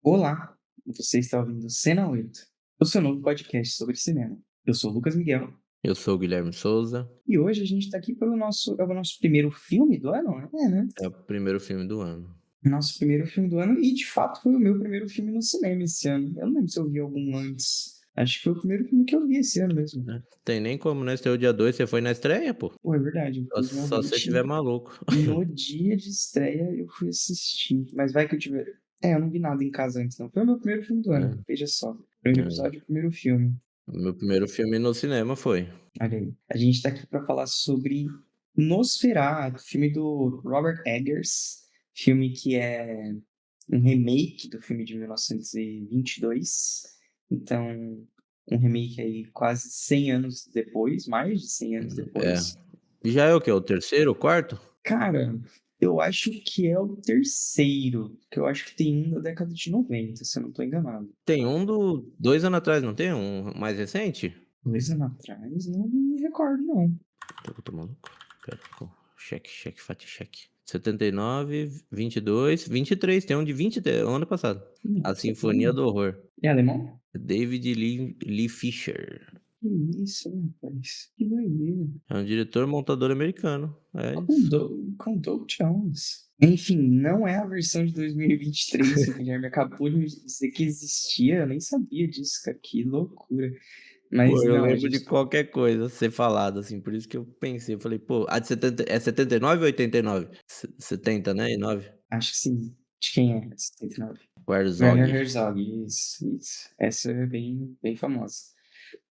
Olá, você está ouvindo Cena 8, o seu novo podcast sobre cinema. Eu sou o Lucas Miguel Eu sou o Guilherme Souza, e hoje a gente está aqui pelo nosso primeiro filme do ano, né? é o primeiro filme do ano. Nosso primeiro filme do ano e de fato foi o meu primeiro filme no cinema esse ano. Eu não lembro se eu vi algum antes. Acho que foi o primeiro filme que eu vi esse ano mesmo. Né, tem nem como, né, estreou dia 2. Você foi na estreia, pô? Pô, é verdade, Só se você estiver infelizmente maluco. no dia de estreia eu fui assistir, mas vai que eu tiver. É, eu não vi nada em casa antes, não. Foi o meu primeiro filme do ano, É, veja só. Primeiro é. episódio, primeiro filme. O meu primeiro filme no cinema foi. Olha aí. A gente está aqui para falar sobre Nosferatu, filme do Robert Eggers, filme que é um remake do filme de 1922. Então, um remake aí quase 100 anos depois, mais de 100 anos É. depois. Já é o quê? O terceiro, o quarto? Cara, eu acho que é o terceiro, que eu acho que tem um da década de 90, se eu não estou enganado. Tem um do 2 anos atrás, não tem um mais recente? 2 anos atrás, não me recordo, não. Tô maluco? Espera, cheque, fact check. 79, 22, 23. Tem um de 20 o ano passado. A Nossa, Sinfonia do Horror. é alemão? David Lee Fisher. Que isso, rapaz. Que doideira. É um diretor montador americano. É Com isso. Doug Jones. Enfim, não é a versão de 2023, o Guilherme acabou de me dizer que existia, eu nem sabia disso, cara, que loucura. Pô, Mas eu não, a lembro de gente qualquer coisa ser falado, assim, por isso que eu pensei, eu falei: "Pô, a de 70 é 79 ou 89? 70, né, e 9. acho que sim. De quem é? 79. O Herzog. Werner Herzog, isso. Essa é bem famosa.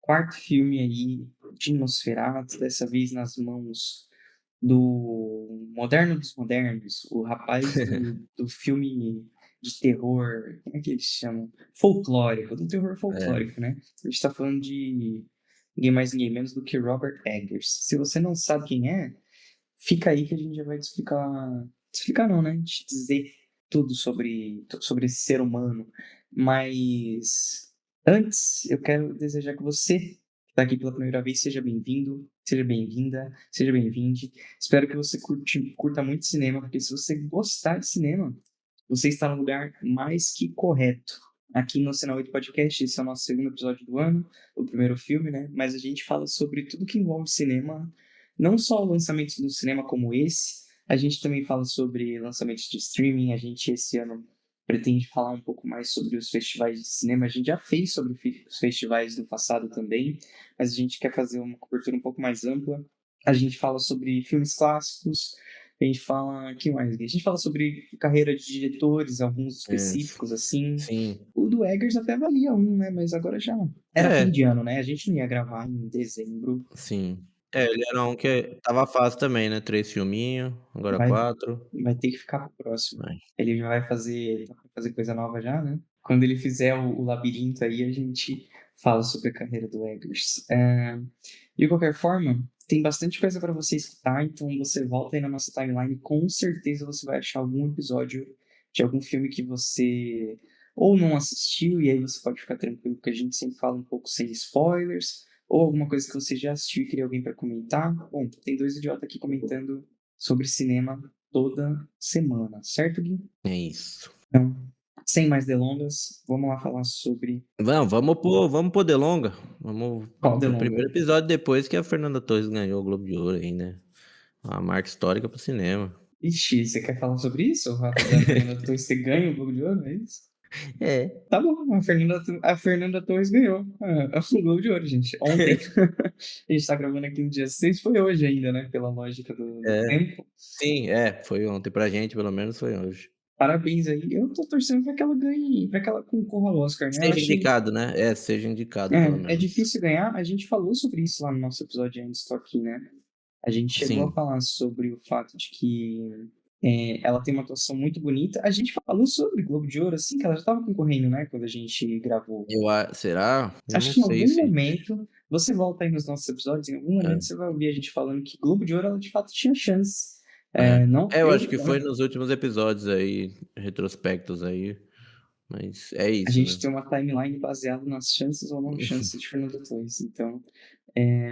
Quarto filme aí de Nosferatu, dessa vez nas mãos do moderno dos modernos, o rapaz do filme de terror, como é que eles chamam? Folclórico, do terror É. folclórico, né. A gente tá falando de ninguém mais, ninguém menos do que Robert Eggers. Se você não sabe quem é, fica aí que a gente já vai te explicar não, né, te dizer tudo sobre esse ser humano. Mas antes, eu quero desejar que você, que está aqui pela primeira vez, seja bem-vindo, seja bem-vinda, seja bem-vinde. Espero que você curta muito cinema, porque se você gostar de cinema, você está no lugar mais que correto. Aqui no Sinal 8 Podcast, esse é o nosso segundo episódio do ano, o primeiro filme, né? Mas a gente fala sobre tudo que envolve cinema, não só lançamentos do cinema como esse, a gente também fala sobre lançamentos de streaming. A gente, esse ano, pretende falar um pouco mais sobre os festivais de cinema. A gente já fez sobre os festivais no passado também, mas a gente quer fazer uma cobertura um pouco mais ampla. A gente fala sobre filmes clássicos, a gente fala, que mais? A gente fala sobre carreira de diretores, alguns É, específicos, assim. sim. O do Eggers até valia um, né? Mas agora já era fim É, de ano, né? A gente não ia gravar em dezembro. sim. É, ele era um que estava fácil também, né, 3 filminho, agora Vai, 4. vai ter que ficar pro próximo. Vai. Ele já vai fazer coisa nova já, né? Quando ele fizer o labirinto aí, a gente fala sobre a carreira do Eggers. De qualquer forma, tem bastante coisa para você escutar, então você volta aí na nossa timeline, com certeza você vai achar algum episódio de algum filme que você ou não assistiu, e aí você pode ficar tranquilo, porque a gente sempre fala um pouco sem spoilers, ou alguma coisa que você já assistiu e queria alguém para comentar. Bom, tem dois idiotas aqui comentando sobre cinema toda semana, certo, Gui? É isso. Então, sem mais delongas, vamos lá falar sobre Vamos pôr delonga. Vamos qual pro delonga? primeiro episódio depois que a Fernanda Torres ganhou o Globo de Ouro aí, né, uma marca histórica para o cinema. Ixi, você quer falar sobre isso? O fato da Fernanda Torres ter ganho o Globo de Ouro, é isso? É. Tá bom, a Fernanda Torres ganhou o Globo de Ouro, gente. Ontem. A gente tá gravando aqui no dia 6, foi hoje ainda, né? Pela lógica do É. tempo. Sim, foi ontem pra gente, pelo menos foi hoje. Parabéns aí. Eu tô torcendo pra que ela ganhe, pra que ela concorra ao Oscar, né? Eu Seja achei. indicado, né. Seja indicado pelo É menos. difícil ganhar. A gente falou sobre isso lá no nosso episódio antes, tô aqui, né? A gente chegou a Sim. falar sobre o fato de que ela tem uma atuação muito bonita. A gente falou sobre Globo de Ouro, assim, que ela já estava concorrendo, né, quando a gente gravou. Será? Eu Acho não que em sei algum se momento, você volta aí nos nossos episódios, em algum momento é, você vai ouvir a gente falando que Globo de Ouro, ela de fato tinha chance. é. Não, Eu acho que foi nos últimos episódios aí, retrospectos aí, mas é a isso, gente né. tem uma timeline baseada nas chances ou não chances de Fernanda Torres. Então,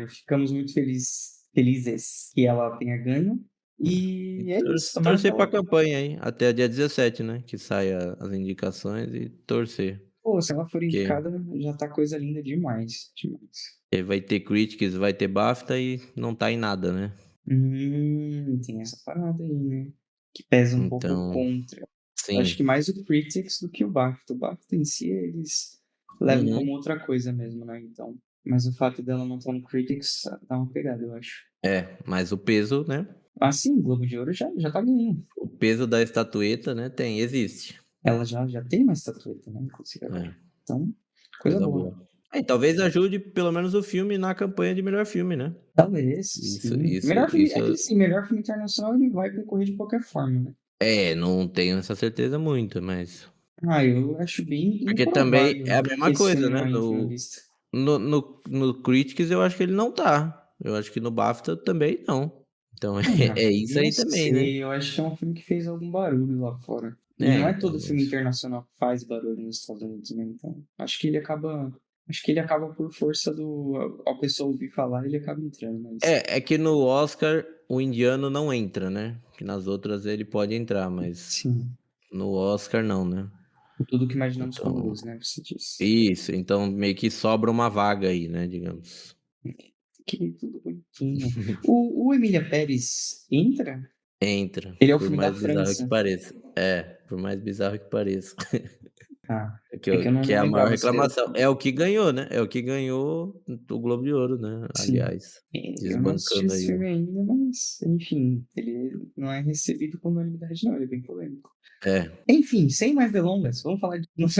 ficamos muito felizes que ela tenha ganho. E E é isso, tomara que torcer pra ela. campanha aí, até dia 17, né, que saia as indicações e torcer, Pô, se ela for porque indicada, já tá coisa linda demais, demais. vai ter Critics, vai ter BAFTA e não tá em nada, né. Tem essa parada aí, né? Que pesa um pouco Então, contra. Acho sim. que mais o Critics do que o BAFTA. O BAFTA em si, eles levam Uhum. como outra coisa mesmo, né? Então, mas o fato dela não estar no Critics dá uma pegada, eu acho. É, mas o peso, né, Ah, sim, o Globo de Ouro já tá ganhando. o peso da estatueta, né, existe. Ela já tem uma estatueta, né? Inclusive agora. É, Então, coisa coisa boa. boa. É, e talvez ajude pelo menos o filme na campanha de melhor filme, né. Talvez, Isso sim. isso Melhor filme, é que isso assim, melhor filme internacional ele vai concorrer de qualquer forma, né? não tenho essa certeza muito, mas Ah, eu acho bem porque também é improvável a que mesma esse coisa, filme né, não entre na lista. no Critics eu acho que ele não tá, eu acho que no BAFTA também não. Então Ah, é isso não aí também, né. sei, eu acho que é um filme que fez algum barulho lá fora. E É, não é então, todo filme isso. internacional que faz barulho nos Estados Unidos, né? Então, acho que ele acaba por força do, ao pessoal ouvir falar, ele acaba entrando, mas É que no Oscar o indiano não entra, né, que nas outras ele pode entrar, mas sim, no Oscar não, né. tudo que imaginamos como Então luz, né? Você disse. isso, então meio que sobra uma vaga aí, né, digamos. Que tudo bonitinho. O Emília Pérez entra? Entra, Ele é o por filme da mais bizarro que França. pareça. É, por mais bizarro que pareça. Ah, É que é que eu eu não, que é não a maior lembrava se ele era o reclamação. filme. É o que ganhou, né, é o que ganhou o Globo de Ouro, né, Sim. aliás, Eu não assisti desbancando esse aí o filme ainda, mas, enfim, ele não é recebido com unanimidade, não, ele é bem polêmico. é, Enfim, sem mais delongas, vamos falar de. vamos,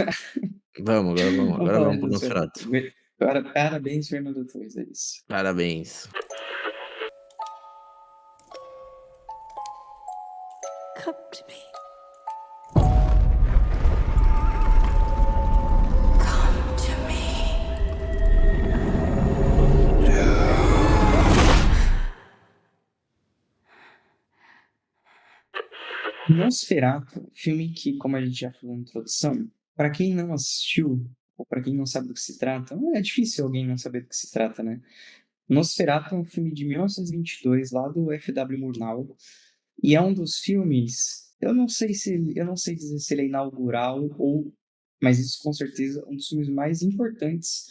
Vamos agora falar vamos de para o Nosferatu. Nosferatu. Parabéns, Fernando Torres, é isso. Parabéns. Come to me. Come to me. Nosferatu, filme que, como a gente já falou na introdução, para quem não assistiu, ou para quem não sabe do que se trata, é difícil alguém não saber do que se trata, né? Nosferatu é um filme de 1922, lá do F.W. Murnau, e é um dos filmes, eu não sei dizer se ele é inaugural ou, mas isso com certeza é um dos filmes mais importantes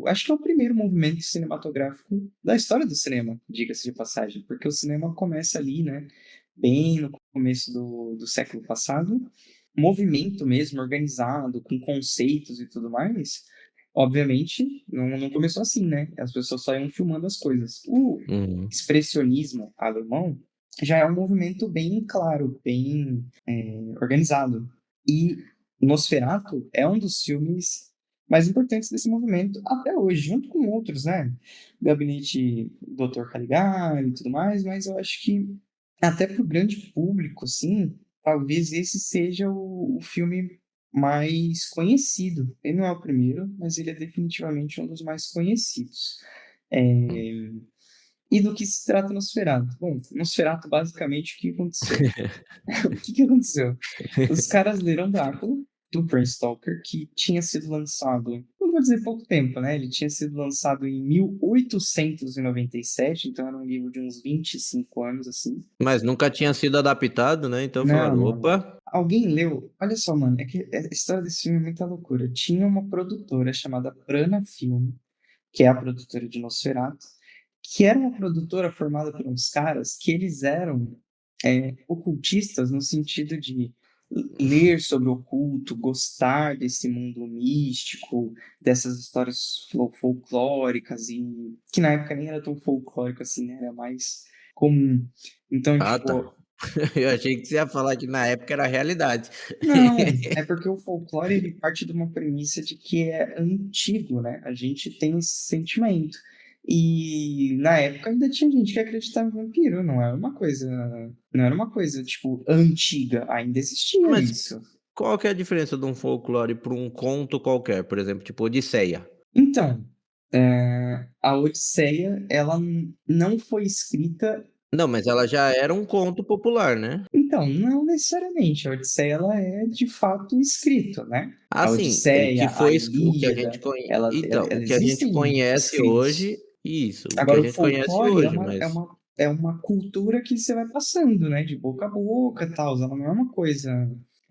acho que é o primeiro movimento cinematográfico da história do cinema, diga-se de passagem, porque o cinema começa ali, né, bem no começo do século passado, movimento mesmo, organizado, com conceitos e tudo mais. Obviamente, não começou assim, né? As pessoas só iam filmando as coisas. O Uhum. expressionismo alemão já é um movimento bem claro, bem organizado. E Nosferatu é um dos filmes mais importantes desse movimento até hoje, junto com outros, né? Gabinete Dr. Caligari e tudo mais, mas eu acho que até para o grande público, assim, talvez esse seja o filme mais conhecido. Ele não é o primeiro, mas ele é definitivamente um dos mais conhecidos. Hum. É, e do que se trata Nosferatu? Bom, Nosferatu, basicamente, o que aconteceu? O que aconteceu? Os caras leram Drácula, do Bram Stoker, que tinha sido lançado, não vou dizer pouco tempo, né? Ele tinha sido lançado em 1897, então era um livro de uns 25 anos, assim. Mas nunca tinha sido adaptado, né, então Não, falaram: não, não. "Opa". Alguém leu? Olha só, mano, é que a história desse filme é muita loucura. Tinha uma produtora chamada Prana Film, que é a produtora de Nosferatu, que era uma produtora formada por uns caras que eles eram ocultistas no sentido de ler sobre o oculto, gostar desse mundo místico, dessas histórias folclóricas e que na época nem era tão folclórico assim, né? Era mais comum. Então, Ah, tá. tipo, Eu achei que você ia falar que na época era realidade. não, é porque o folclore ele parte de uma premissa de que é antigo, né? A gente tem esse sentimento. E na época ainda tinha gente que acreditava em vampiro, não era uma coisa tipo antiga, ainda existia Mas isso. qual que é a diferença de um folclore para um conto qualquer, por exemplo, tipo Odisseia? Então, a Odisseia, ela não foi escrita. Não, mas ela já era um conto popular, né? Então, não necessariamente. A Odisseia ela é de fato escrito, né? A Assim, o que Odisseia, a foi o que a gente Ilíada, ela então, o que a gente existem conhece escritos. hoje isso, o que a Agora, o gente conhece folclore é hoje, uma, é mas uma, é uma cultura que você vai passando, né? De boca a boca e tal. Ela não é uma coisa.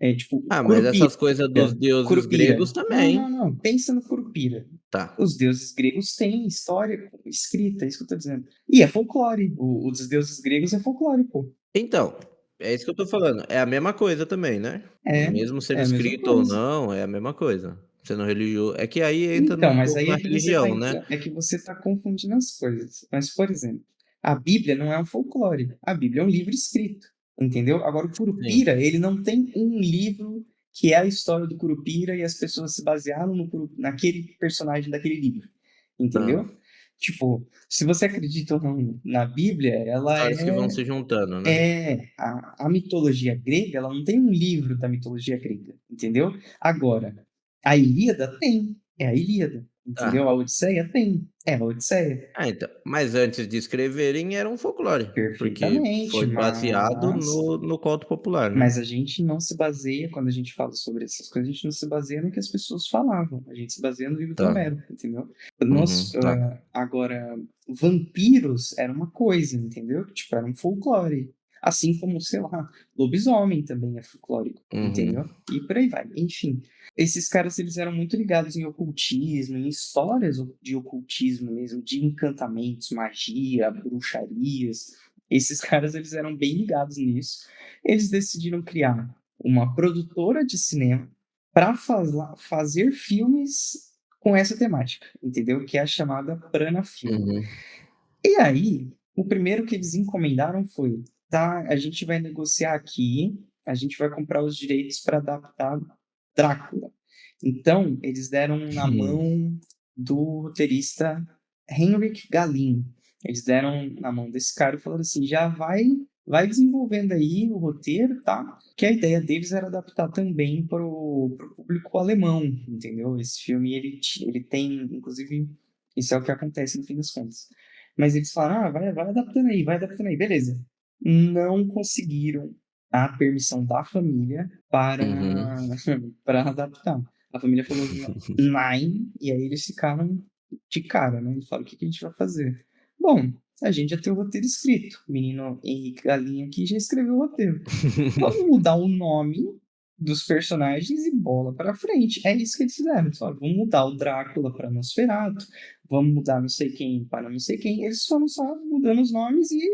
É tipo, Ah, mas Curupira. essas coisas dos deuses Curupira. gregos Não, também. não, não. Pensa no Curupira. Tá. Os deuses gregos têm história escrita, é isso que eu tô dizendo. E é folclore. O dos deuses gregos é folclore, pô. Então, é isso que eu tô falando. É a mesma coisa também, né? É, Mesmo sendo é a mesma escrito ou coisa. não, é a mesma coisa. Sendo religioso. É que aí entra Então, um mas pouco aí na religião, né? é que você tá confundindo as coisas. Mas, por exemplo, a Bíblia não é um folclore. A Bíblia é um livro escrito, entendeu? Agora, o Sim. Curupira, ele não tem um livro que é a história do Curupira e as pessoas se basearam naquele personagem daquele livro, Ah, entendeu? Tipo, se você acredita ou não na Bíblia, ela histórias que vão se juntando, né? a mitologia grega, ela não tem um livro da mitologia grega, entendeu? Agora, a Ilíada tem, é a Ilíada, entendeu? Tá. A Odisseia tem, é a Odisseia, Ah, então. Mas antes de escreverem era um folclore, porque perfeitamente, foi baseado mas no conto popular, né? mas a gente não se baseia, quando a gente fala sobre essas coisas, a gente não se baseia no que as pessoas falavam, a gente se baseia no livro do Tá. Homero, entendeu? Uhum, tá. Agora, vampiros era uma coisa, entendeu? Tipo, era um folclore. Assim como, sei lá, lobisomem também é folclórico, Uhum. entendeu? E por aí vai. Enfim, esses caras, eles eram muito ligados em ocultismo, em histórias de ocultismo mesmo, de encantamentos, magia, bruxarias. Esses caras, eles eram bem ligados nisso. Eles decidiram criar uma produtora de cinema para fazer filmes com essa temática, entendeu? Que é a chamada Prana Film. Uhum. E aí, o primeiro que eles encomendaram foi: tá, a gente vai negociar aqui, a gente vai comprar os direitos para adaptar Drácula. Então, eles deram na mão do roteirista Henrik Galim. Eles deram na mão desse cara e falaram assim: já vai desenvolvendo aí o roteiro, tá? Que a ideia deles era adaptar também para o público alemão, entendeu? Esse filme ele tem, inclusive, isso é o que acontece no fim das contas. Mas eles falaram: vai adaptando aí, beleza. Não conseguiram a permissão da família para, Uhum. para adaptar. A família falou nine, e aí eles ficaram de cara, né? Eles falaram: o que que a gente vai fazer? Bom, a gente já tem o roteiro escrito. O menino Henrique Galinha aqui já escreveu o roteiro. Vamos mudar o nome dos personagens e bola para frente. É isso que eles fizeram. Eles falaram: vamos mudar o Drácula para Nosferatu, vamos mudar não sei quem para não sei quem. Eles foram só mudando os nomes e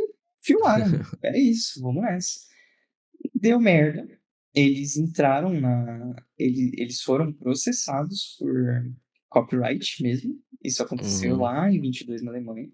filmaram. É isso, vamos nessa. Deu merda. Eles entraram na. Eles foram processados por copyright mesmo. Isso aconteceu Uhum. lá em 22 na Alemanha.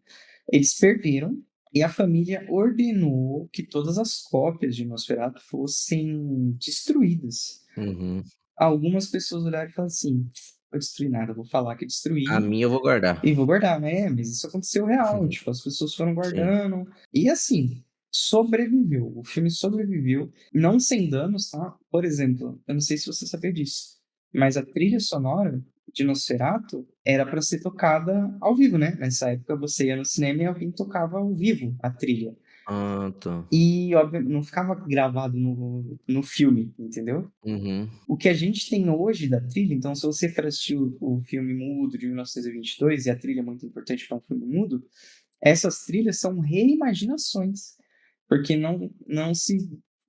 Eles perderam e a família ordenou que todas as cópias de Nosferatu fossem destruídas. Uhum. Algumas pessoas olharam e falaram assim: "Não vou destruir nada, vou falar que A destruí minha eu vou guardar. e vou guardar, né?" Mas isso aconteceu real, tipo, as pessoas foram Sim. guardando. E assim, sobreviveu. O filme sobreviveu, não sem danos, tá? Por exemplo, eu não sei se você sabia disso, mas a trilha sonora de Nosferatu era para ser tocada ao vivo, né? Nessa época você ia no cinema e alguém tocava ao vivo a trilha. Ah, tá. E, obviamente, não ficava gravado no filme, entendeu? Uhum. O que a gente tem hoje da trilha, então, se você for assistir o filme mudo de 1922, e a trilha é muito importante para um filme mudo, essas trilhas são reimaginações, porque não se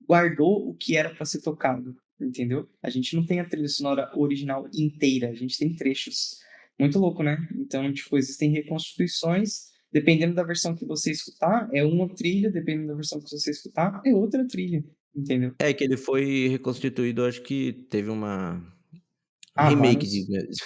guardou o que era para ser tocado, entendeu? A gente não tem a trilha sonora original inteira, a gente tem trechos. Muito louco, né? Então, tipo, existem reconstituições, dependendo da versão que você escutar, é uma trilha, dependendo da versão que você escutar, é outra trilha, entendeu? É que ele foi reconstituído, acho que teve um Há remake vários.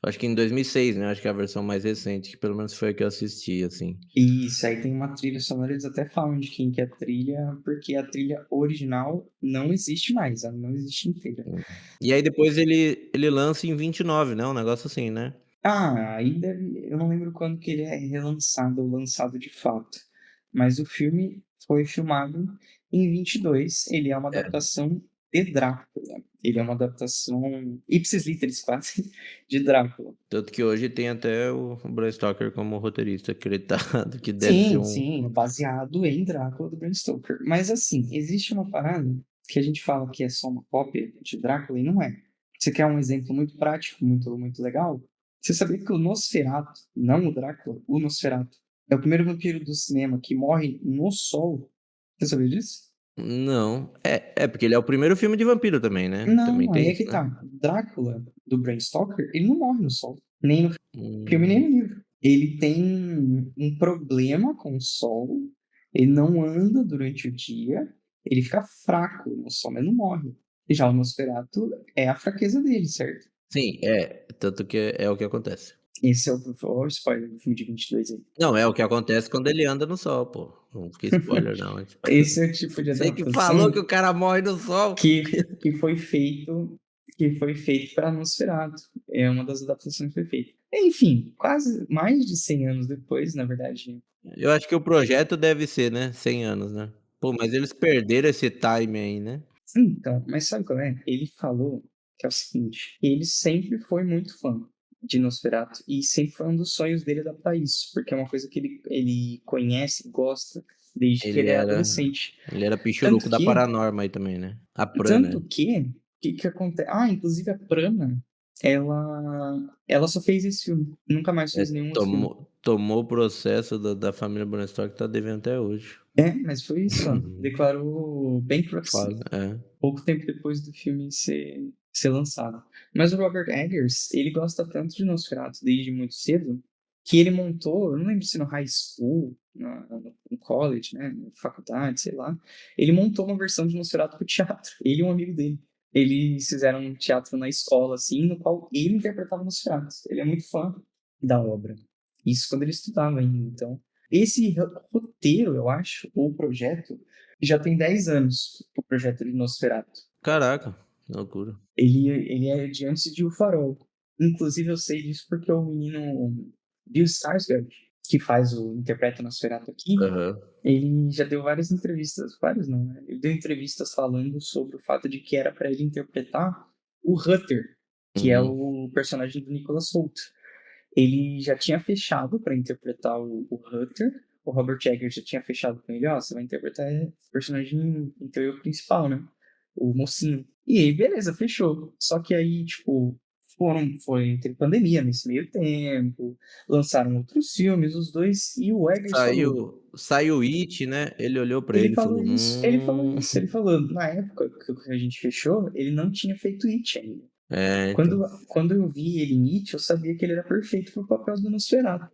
acho que em 2006, né, acho que é a versão mais recente, que pelo menos foi a que eu assisti, assim. Isso, aí tem uma trilha sonora, eles até falam de quem que é a trilha, porque a trilha original não existe mais, ela não existe inteira. Hum. E aí depois ele lança em 29, né, um negócio assim, né? Ah, aí deve, eu não lembro quando que ele é relançado ou lançado de fato, mas o filme foi filmado em 22, ele é uma É, adaptação de Drácula, ele é uma adaptação ipsis literis quase, de Drácula. tanto que hoje tem até o Bram Stoker como roteirista acreditado, que deve ser Sim, um sim, é baseado em Drácula do Bram Stoker. Mas assim, existe uma parada que a gente fala que é só uma cópia de Drácula e não é. Você quer um exemplo muito prático, muito, muito legal? Você sabia que o Nosferatu, não o Drácula, o Nosferatu, É o primeiro vampiro do cinema que morre no sol. Você sabia disso? Não. É porque ele é o primeiro filme de vampiro também, né? Também Não, aí tem é isso, que né? tá. Drácula, do Bram Stoker, ele não morre no sol. Nem no filme, nem Hum, no livro. Ele tem um problema com o sol, ele não anda durante o dia, ele fica fraco no sol, mas não morre. Já o Nosferatu é a fraqueza dele, certo? sim, tanto que é o que acontece. Esse é o spoiler do filme de 22 aí. Não, é o que acontece quando ele anda no sol, pô. Não fica spoiler não. Esse é o tipo de Você que falou que adaptação o cara morre no sol. que, que foi feito para Nosferatu. É uma das adaptações que foi feita. Enfim, quase mais de 100 anos depois, na verdade. Eu acho que o projeto deve ser, né, 100 anos, né. Pô, mas eles perderam esse time aí, né. Então, mas sabe qual é? Ele falou que é o seguinte, ele sempre foi muito fã de Nosferatu e sempre foi um dos sonhos dele adaptar isso, porque é uma coisa que ele conhece, gosta desde que Ele ele é era adolescente. ele era Tanto pichuruco da que Paranorma aí também, né. A Prana. Tanto que, o que acontece? Ah, inclusive a Prana, ela só fez esse filme, nunca mais É, fez nenhum outro filme. tomou o processo da família Brainstorm que tá devendo até hoje. É, mas foi isso, ó. Declarou bankruptcy Fala, pouco tempo depois do filme ser lançado. Mas o Robert Eggers, ele gosta tanto de Nosferatu desde muito cedo, que ele montou, eu não lembro se no high school, no college, né, na faculdade, sei lá, ele montou uma versão de Nosferatu pro teatro, ele e um amigo dele. Eles fizeram um teatro na escola, assim, no qual ele interpretava Nosferatu. Ele é muito fã da obra. Isso quando ele estudava ainda, então. Esse roteiro, eu acho, ou projeto, já tem 10 anos, o projeto de Nosferatu. Caraca, que loucura. Ele é de antes de O Farol. Inclusive, eu sei disso porque o menino Bill Skarsgård, que interpreta o Nosferatu aqui, Aham. ele já deu várias entrevistas, várias não, né? Ele deu entrevistas falando sobre o fato de que era para ele interpretar o Ruther, que é Uhum. o personagem do Nicholas Hoult. Ele já tinha fechado para interpretar o Ruther, o Robert Eggers já tinha fechado com ele, ó, você vai interpretar o personagem interior principal, né? O mocinho. E aí, beleza, fechou. Só que aí, tipo, teve pandemia nesse meio tempo, lançaram outros filmes, os dois, e o Eggers falou. Saiu It, né, ele olhou pra ele e falou: Ele falou, na época que a gente fechou, ele não tinha feito It ainda. É, então. Quando eu vi ele em It, eu sabia que ele era perfeito pro papel do Nosferatu.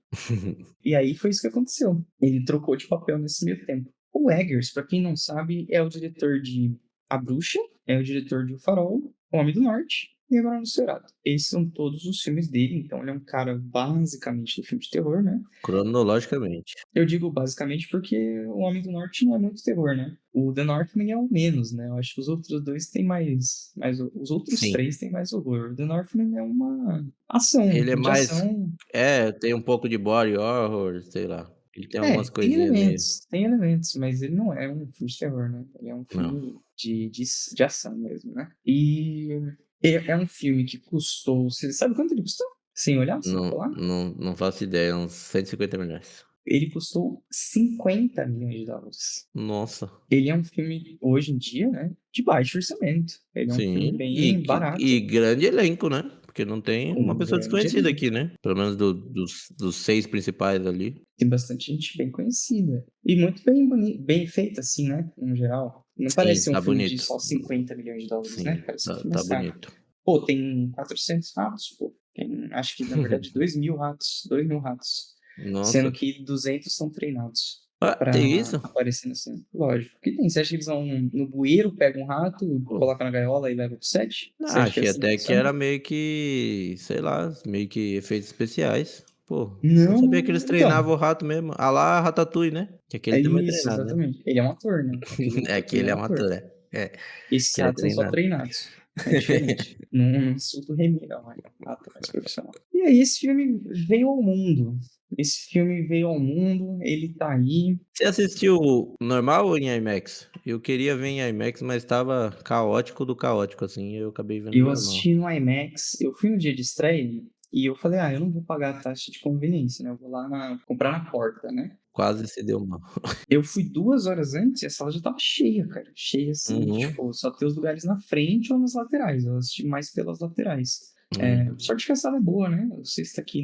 E aí foi isso que aconteceu. Ele trocou de papel nesse meio tempo. O Eggers, pra quem não sabe, é o diretor de A Bruxa, é o diretor de O Farol, O Homem do Norte e agora Nosferatu. Esses são todos os filmes dele, então ele é um cara basicamente do filme de terror, né? Cronologicamente. Eu digo basicamente porque O Homem do Norte não é muito terror, né? O The Northman é o menos, né? Eu acho que os outros dois têm os outros Sim. três têm mais horror. O The Northman é uma ação, um Ele é filme de mais ação. tem um pouco de body horror, sei lá. Ele tem algumas coisinhas meio Tem elementos, mas ele não é um filme de terror, né? Ele é um não, filme de ação mesmo, né? E é um filme que custou. Você sabe quanto ele custou? Sem olhar, sem falar? não faço ideia, uns 150 milhões. Ele custou 50 milhões de dólares. Nossa, Ele é um filme, hoje em dia, né, de baixo orçamento. Ele é um filme sim. bem E barato, grande elenco, né, porque não tem com uma um pessoa grande desconhecida elenco. aqui, né, pelo menos dos 6 principais ali. Tem bastante gente bem conhecida. E muito bem feita, assim, né, no geral. Não parece Sim, ser um tá filme de bonito. só 50 milhões de dólares, né? Sim, Parece um filme tá mais caro. bonito. Pô, tem 400 ratos, pô. Tem, acho que, na verdade, 2.000 ratos. 2.000 ratos. Nossa. Sendo que 200 são treinados Ah, tem pra isso? aparecer na cena. Lógico. Que tem? Você acha que eles vão no bueiro, pegam um rato, Pô. colocam na gaiola e levam pro set? Você Ah, acha que é achei assim que até que funciona? era meio que, sei lá, meio que efeitos especiais. Pô, não Não, sabia não, que eles não. Então, treinavam o rato mesmo. Ah lá, Ratatouille, né? Que é aquele também é isso, treinado, né? exatamente. Ele é um ator, né? Aquele É que Ratatouille é ele um é uma ator. ator, é. Esses Que ele é ratos são só treinado. treinados. É diferente. Não insulta o Remy, não. É um rato mais profissional. E aí, esse filme veio ao mundo. Esse filme veio ao mundo, ele tá aí. Você assistiu normal ou em IMAX? Eu queria ver em IMAX, mas tava caótico do caótico, assim, eu acabei vendo Eu normal. assisti no IMAX, eu fui no dia de estreia e eu falei, eu não vou pagar a taxa de conveniência, né? Eu vou lá comprar na porta, né? Quase se deu mal. Eu fui 2 horas antes e a sala já tava cheia, cara. Cheia assim, Uhum, tipo, só tem os lugares na frente ou nas laterais. Eu assisti mais pelas laterais. uhum. Sorte que a sala é boa, né? Você está aqui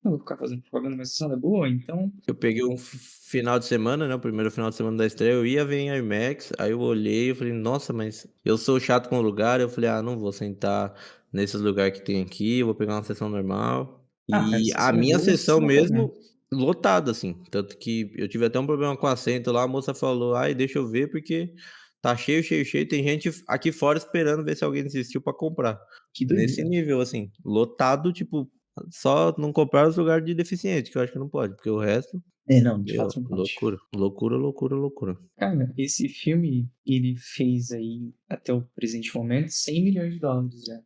não vou ficar fazendo propaganda, mas a sala é boa, então Eu peguei um final de semana, né, o primeiro final de semana da estreia, eu ia ver em IMAX, aí eu olhei, eu falei: "Nossa, mas eu sou chato com o lugar", eu falei: "Ah, não vou sentar nesses lugar que tem aqui, eu vou pegar uma sessão normal". a E a sessão é minha boa, você sessão vai pagar. mesmo, lotada, assim, tanto que eu tive até um problema com o assento lá, a moça falou: "Ai, deixa eu ver porque tá cheio, cheio, cheio, tem gente aqui fora esperando ver se alguém desistiu pra comprar". Que Nesse doideira. nível, assim, lotado, tipo, só não comprar os lugares de deficiente, que eu acho que não pode, porque o resto, É, não, de meu, fato não pode. loucura, loucura, loucura, loucura. Cara, esse filme, ele fez aí, até o presente momento, US$ 100 milhões já,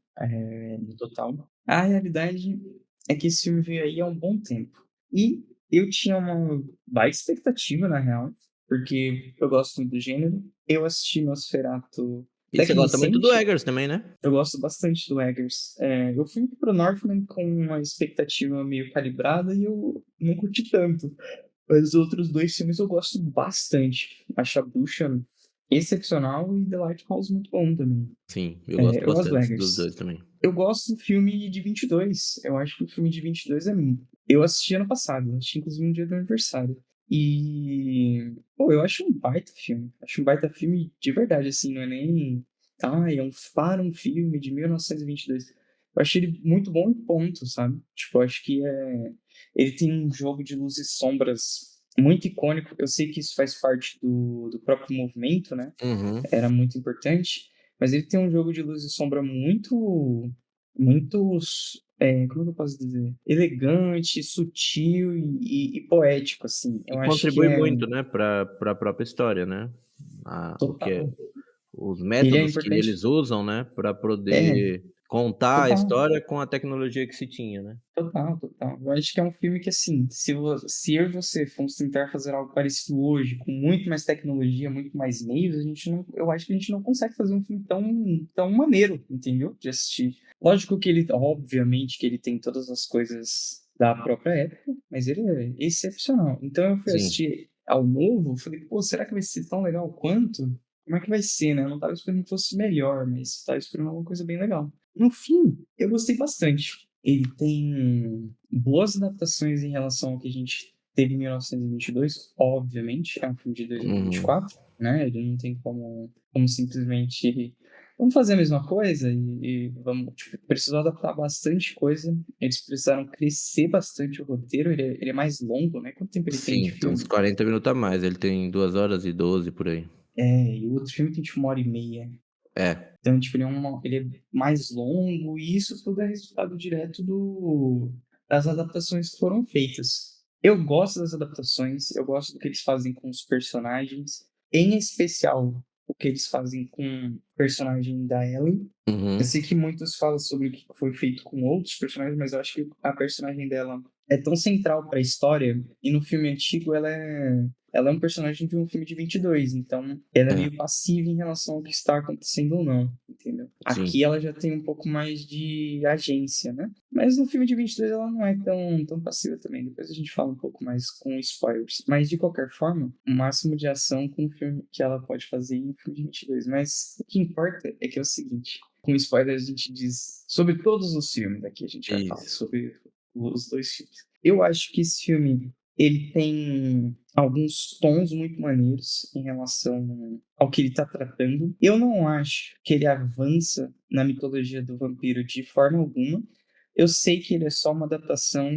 no total. A realidade é que esse filme veio aí há um bom tempo. E eu tinha uma baita expectativa, na real, porque eu gosto muito do gênero. Eu assisti Nosferatu E até você que gosta muito do recente, Eggers também, né? eu gosto bastante do Eggers. Eu fui pro Northman com uma expectativa meio calibrada e eu não curti tanto. Mas os outros dois filmes eu gosto bastante. Acho a Bruxa excepcional e The Lighthouse muito bom também. Sim, eu gosto Eu gosto do bastante dos Eggers. dois também. Eu gosto do filme de 22. Eu acho que o filme de 22 é. Eu assisti ano passado, assisti inclusive no dia do aniversário. E. Pô, eu acho um baita filme. Acho um baita filme de verdade, assim, não é nem. Ah, é para um filme de 1922. Eu achei ele muito bom em ponto, sabe? Tipo, eu acho que ele tem um jogo de luzes e sombras muito icônico. Eu sei que isso faz parte do próprio movimento, né? Uhum. Era muito importante, mas ele tem um jogo de luz e sombra muito, como é que eu posso dizer? Elegante, sutil e poético, assim. E Eu acho que contribui é muito, né, pra própria história, né? O que é total. os Ele é métodos que importante. eles usam, né, pra É, poder contar a total. história com a tecnologia que se tinha, né? Total, total. Eu acho que é um filme que, assim, se eu e você formos tentar fazer algo parecido hoje, com muito mais tecnologia, muito mais meios, eu acho que a gente não consegue fazer um filme tão maneiro, entendeu? De assistir. Lógico que ele, obviamente, que ele tem todas as coisas da própria época, mas ele é excepcional. Então eu fui Sim, assistir ao novo, falei, pô, será que vai ser tão legal quanto? Como é que vai ser, né? Eu não tava esperando que fosse melhor, mas tava esperando alguma coisa bem legal. No fim, eu gostei bastante. Ele tem boas adaptações em relação ao que a gente teve em 1922, obviamente, é um filme de uhum. 2024, né? Ele não tem como simplesmente vamos fazer a mesma coisa e vamos, tipo, precisou adaptar bastante coisa. Eles precisaram crescer bastante o roteiro, ele é mais longo, né? Quanto tempo ele tem de Sim, tem uns filme? 40 minutos a mais, ele tem 2 horas e 12 por aí. E o outro filme tem tipo 1h30. É, Então, tipo, ele é mais longo e isso tudo é resultado direto das adaptações que foram feitas. Eu gosto das adaptações, eu gosto do que eles fazem com os personagens, em especial o que eles fazem com o personagem da Ellie. Eu uhum, sei que muitos falam sobre o que foi feito com outros personagens, mas eu acho que a personagem dela é tão central para a história, e no filme antigo ela é um personagem de um filme de 22, então ela é é, meio passiva em relação ao que está acontecendo ou não, entendeu? sim. Aqui ela já tem um pouco mais de agência, né? Mas no filme de 22 ela não é tão passiva também, depois a gente fala um pouco mais com spoilers. Mas de qualquer forma, o máximo de ação com o filme que ela pode fazer em um filme de 22. Mas o que importa é que é o seguinte, com spoilers a gente diz sobre todos os filmes, aqui a gente vai falar Isso. sobre os dois filmes. Eu acho que esse filme ele tem alguns tons muito maneiros em relação ao que ele está tratando. Eu não acho que ele avança na mitologia do vampiro de forma alguma. Eu sei que ele é só uma adaptação.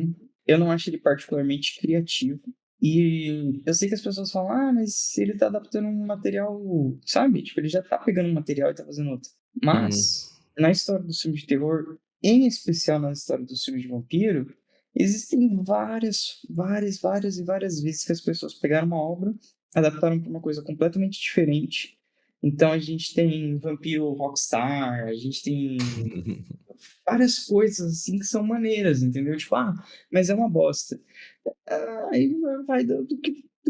Eu não acho ele particularmente criativo. E eu sei que as pessoas falam, mas ele tá adaptando um material, sabe? Tipo, ele já tá pegando um material e tá fazendo outro. Uhum. Mas, na história do filme de terror, em especial na história dos filmes de vampiro, existem várias e várias vezes que as pessoas pegaram uma obra, adaptaram para uma coisa completamente diferente. Então a gente tem vampiro rockstar, a gente tem várias coisas assim que são maneiras, entendeu? Tipo, mas é uma bosta. Aí vai do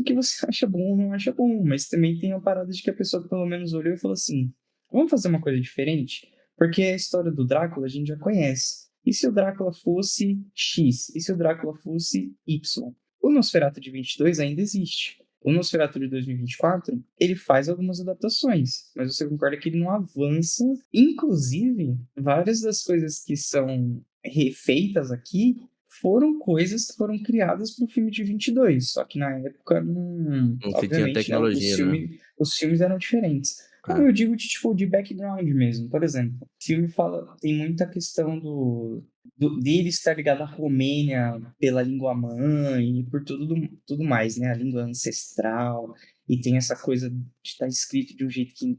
que você acha bom ou não acha bom, mas também tem a parada de que a pessoa pelo menos olhou e falou assim: vamos fazer uma coisa diferente? Porque a história do Drácula a gente já conhece. E se o Drácula fosse X? E se o Drácula fosse Y? O Nosferatu de 22 ainda existe. O Nosferatu de 2024, ele faz algumas adaptações, mas você concorda que ele não avança. Inclusive, várias das coisas que são refeitas aqui foram coisas que foram criadas para o filme de 22, só que na época não Não se tinha obviamente, né, tecnologia, né. os filmes eram diferentes. Não, É. eu digo de, tipo, de background mesmo, por exemplo, o filme fala tem muita questão dele estar ligado à Romênia pela língua mãe e por tudo mais, né, a língua ancestral, e tem essa coisa de estar escrito de um jeito que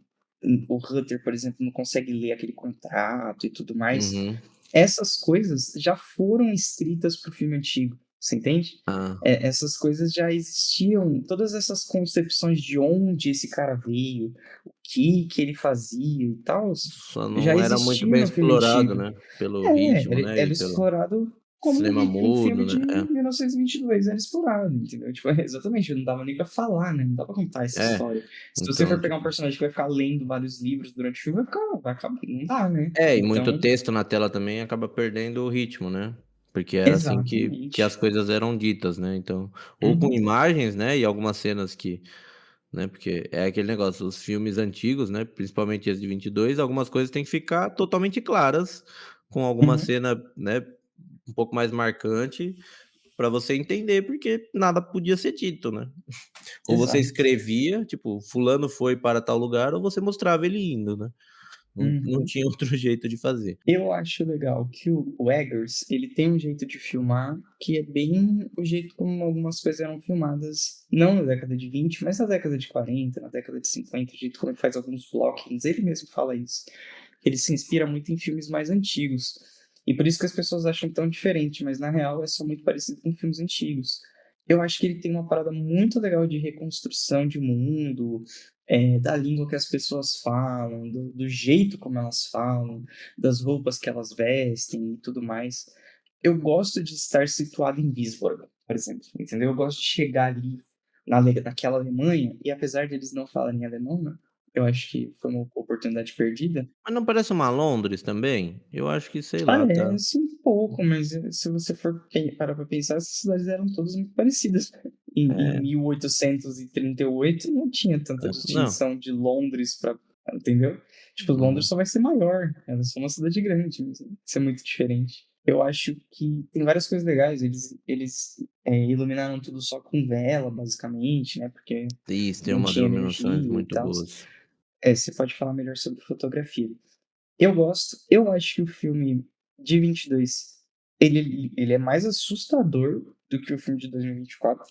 o Hunter, por exemplo, não consegue ler aquele contrato e tudo mais. Uhum. Essas coisas já foram escritas para o filme antigo, você entende? Ah, Essas coisas já existiam, todas essas concepções de onde esse cara veio, o que ele fazia e tal, só já não era muito existia bem no filme explorado, antigo. né, pelo É, ritmo, né, era e pelo explorado como cinema um filme mudo, né. de É. 1922 era explorado, entendeu? Tipo, exatamente, não dava nem pra falar, né, não dá pra contar essa É, história. Se você então, for pegar um tipo personagem que vai ficar lendo vários livros durante o filme, vai acabar não dá, né. e muito Então texto na tela também acaba perdendo o ritmo, né, porque era assim que as exatamente. coisas eram ditas, né, então ou com Uhum, imagens, né, e algumas cenas que, né, porque é aquele negócio, os filmes antigos, né, principalmente esse de 22, algumas coisas têm que ficar totalmente claras, com alguma uhum, cena, né, um pouco mais marcante, pra você entender, porque nada podia ser dito, né. Ou você exato. escrevia, tipo: "Fulano foi para tal lugar", ou você mostrava ele indo, né. Não Uhum. tinha outro jeito de fazer. Eu acho legal que o Eggers, ele tem um jeito de filmar que é bem o jeito como algumas coisas eram filmadas, não na década de 20, mas na década de 40, na década de 50, o jeito como ele faz alguns blockings, ele mesmo fala isso. Ele se inspira muito em filmes mais antigos. E por isso que as pessoas acham tão diferente, mas na real é só muito parecido com filmes antigos. Eu acho que ele tem uma parada muito legal de reconstrução de mundo, da língua que as pessoas falam, do jeito como elas falam, das roupas que elas vestem e tudo mais. Eu gosto de estar situado em Wiesbaden, por exemplo, entendeu? Eu gosto de chegar ali naquela Alemanha, e apesar de eles não falarem alemão, né, eu acho que foi uma oportunidade perdida. Mas não parece uma Londres também? Eu acho que, sei lá, tá Parece um pouco, mas se você for parar para pensar, essas cidades eram todas muito parecidas. Em é, 1838 não tinha tanta não, distinção de Londres para, entendeu? Tipo, Londres hum, só vai ser maior, ela é só uma cidade grande, mas isso é muito diferente. Eu acho que tem várias coisas legais, eles iluminaram tudo só com vela, basicamente, né, porque isso, tem não umas tinha iluminações energia e muito tal. boas. Você pode falar melhor sobre fotografia. Eu gosto. Eu acho que o filme de 22 ele é mais assustador do que o filme de 2024.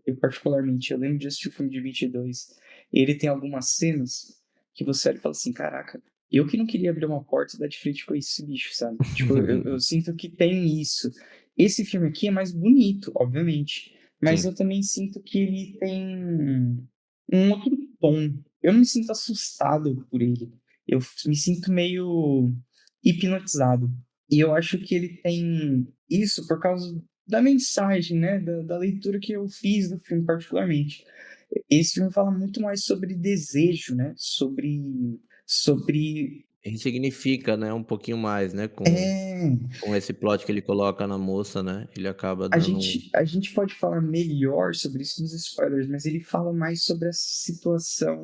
Eu particularmente, eu lembro de assistir o filme de 22, ele tem algumas cenas que você olha e fala assim: "Caraca, eu que não queria abrir uma porta e dar de frente com esse bicho", sabe. Tipo, eu sinto que tem isso. Esse filme aqui é mais bonito, obviamente, mas Sim. eu também sinto que ele tem um outro tom. Eu não me sinto assustado por ele. Me sinto meio hipnotizado. E eu acho que ele tem isso por causa da mensagem, né, da leitura que eu fiz do filme particularmente. Esse filme fala muito mais sobre desejo, né, sobre Ressignifica, né, um pouquinho mais, né, é, com esse plot que ele coloca na moça, né, ele acaba a dando um gente a gente pode falar melhor sobre isso nos spoilers, mas ele fala mais sobre essa situação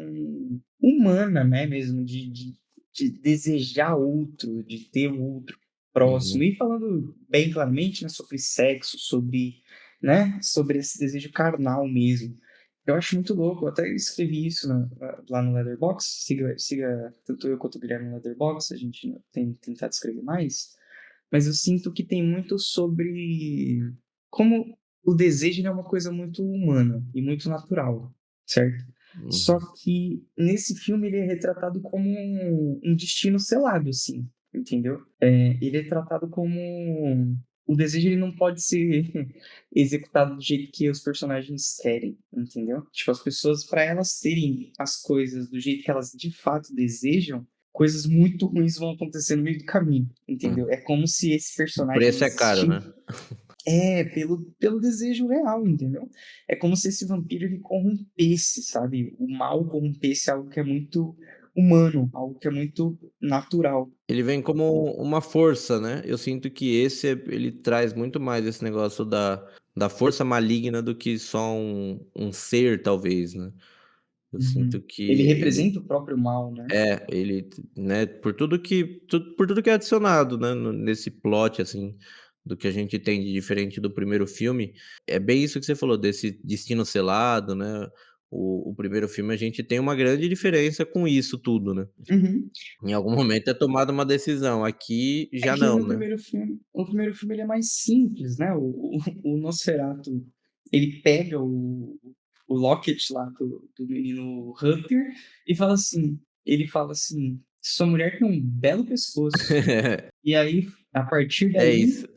humana, né, mesmo de desejar outro, de ter o outro próximo. uhum. E falando bem claramente, né, sobre sexo, sobre, né, sobre esse desejo carnal mesmo. Eu acho muito louco, eu até escrevi isso lá no Letterboxd, siga tanto eu quanto o Guilherme no Letterboxd, a gente tem tentado escrever mais, mas eu sinto que tem muito sobre como o desejo ele é uma coisa muito humana e muito natural, certo? Só Uhum. que nesse filme ele é retratado como um destino selado, assim, entendeu? Ele é tratado como o desejo ele não pode ser executado do jeito que os personagens querem, entendeu? Tipo, as pessoas, para elas terem as coisas do jeito que elas de fato desejam, coisas muito ruins vão acontecer no meio do caminho, Hum. entendeu? É como se esse O personagem preço é caro, existisse né. pelo desejo real, entendeu? É como se esse vampiro ele corrompesse, sabe? O mal corrompesse algo que é muito humano, algo que é muito natural. Ele vem como uma força, né, eu sinto que esse ele traz muito mais esse negócio da força maligna do que só um ser talvez, né. Eu Uhum. sinto que Ele ele representa o próprio mal, né? ele, né, por tudo que é adicionado, né, nesse plot, assim, do que a gente tem de diferente do primeiro filme, é bem isso que você falou, desse destino selado, né. O primeiro filme a gente tem uma grande diferença com isso tudo, né. Uhum. Em algum momento é tomada uma decisão, aqui É já que não, no né. primeiro filme ele é mais simples, né, o Nosferatu, ele pega o Locket lá do menino Hunter e fala assim ele fala assim: "Sua mulher tem um belo pescoço". E aí, a partir É daí, isso.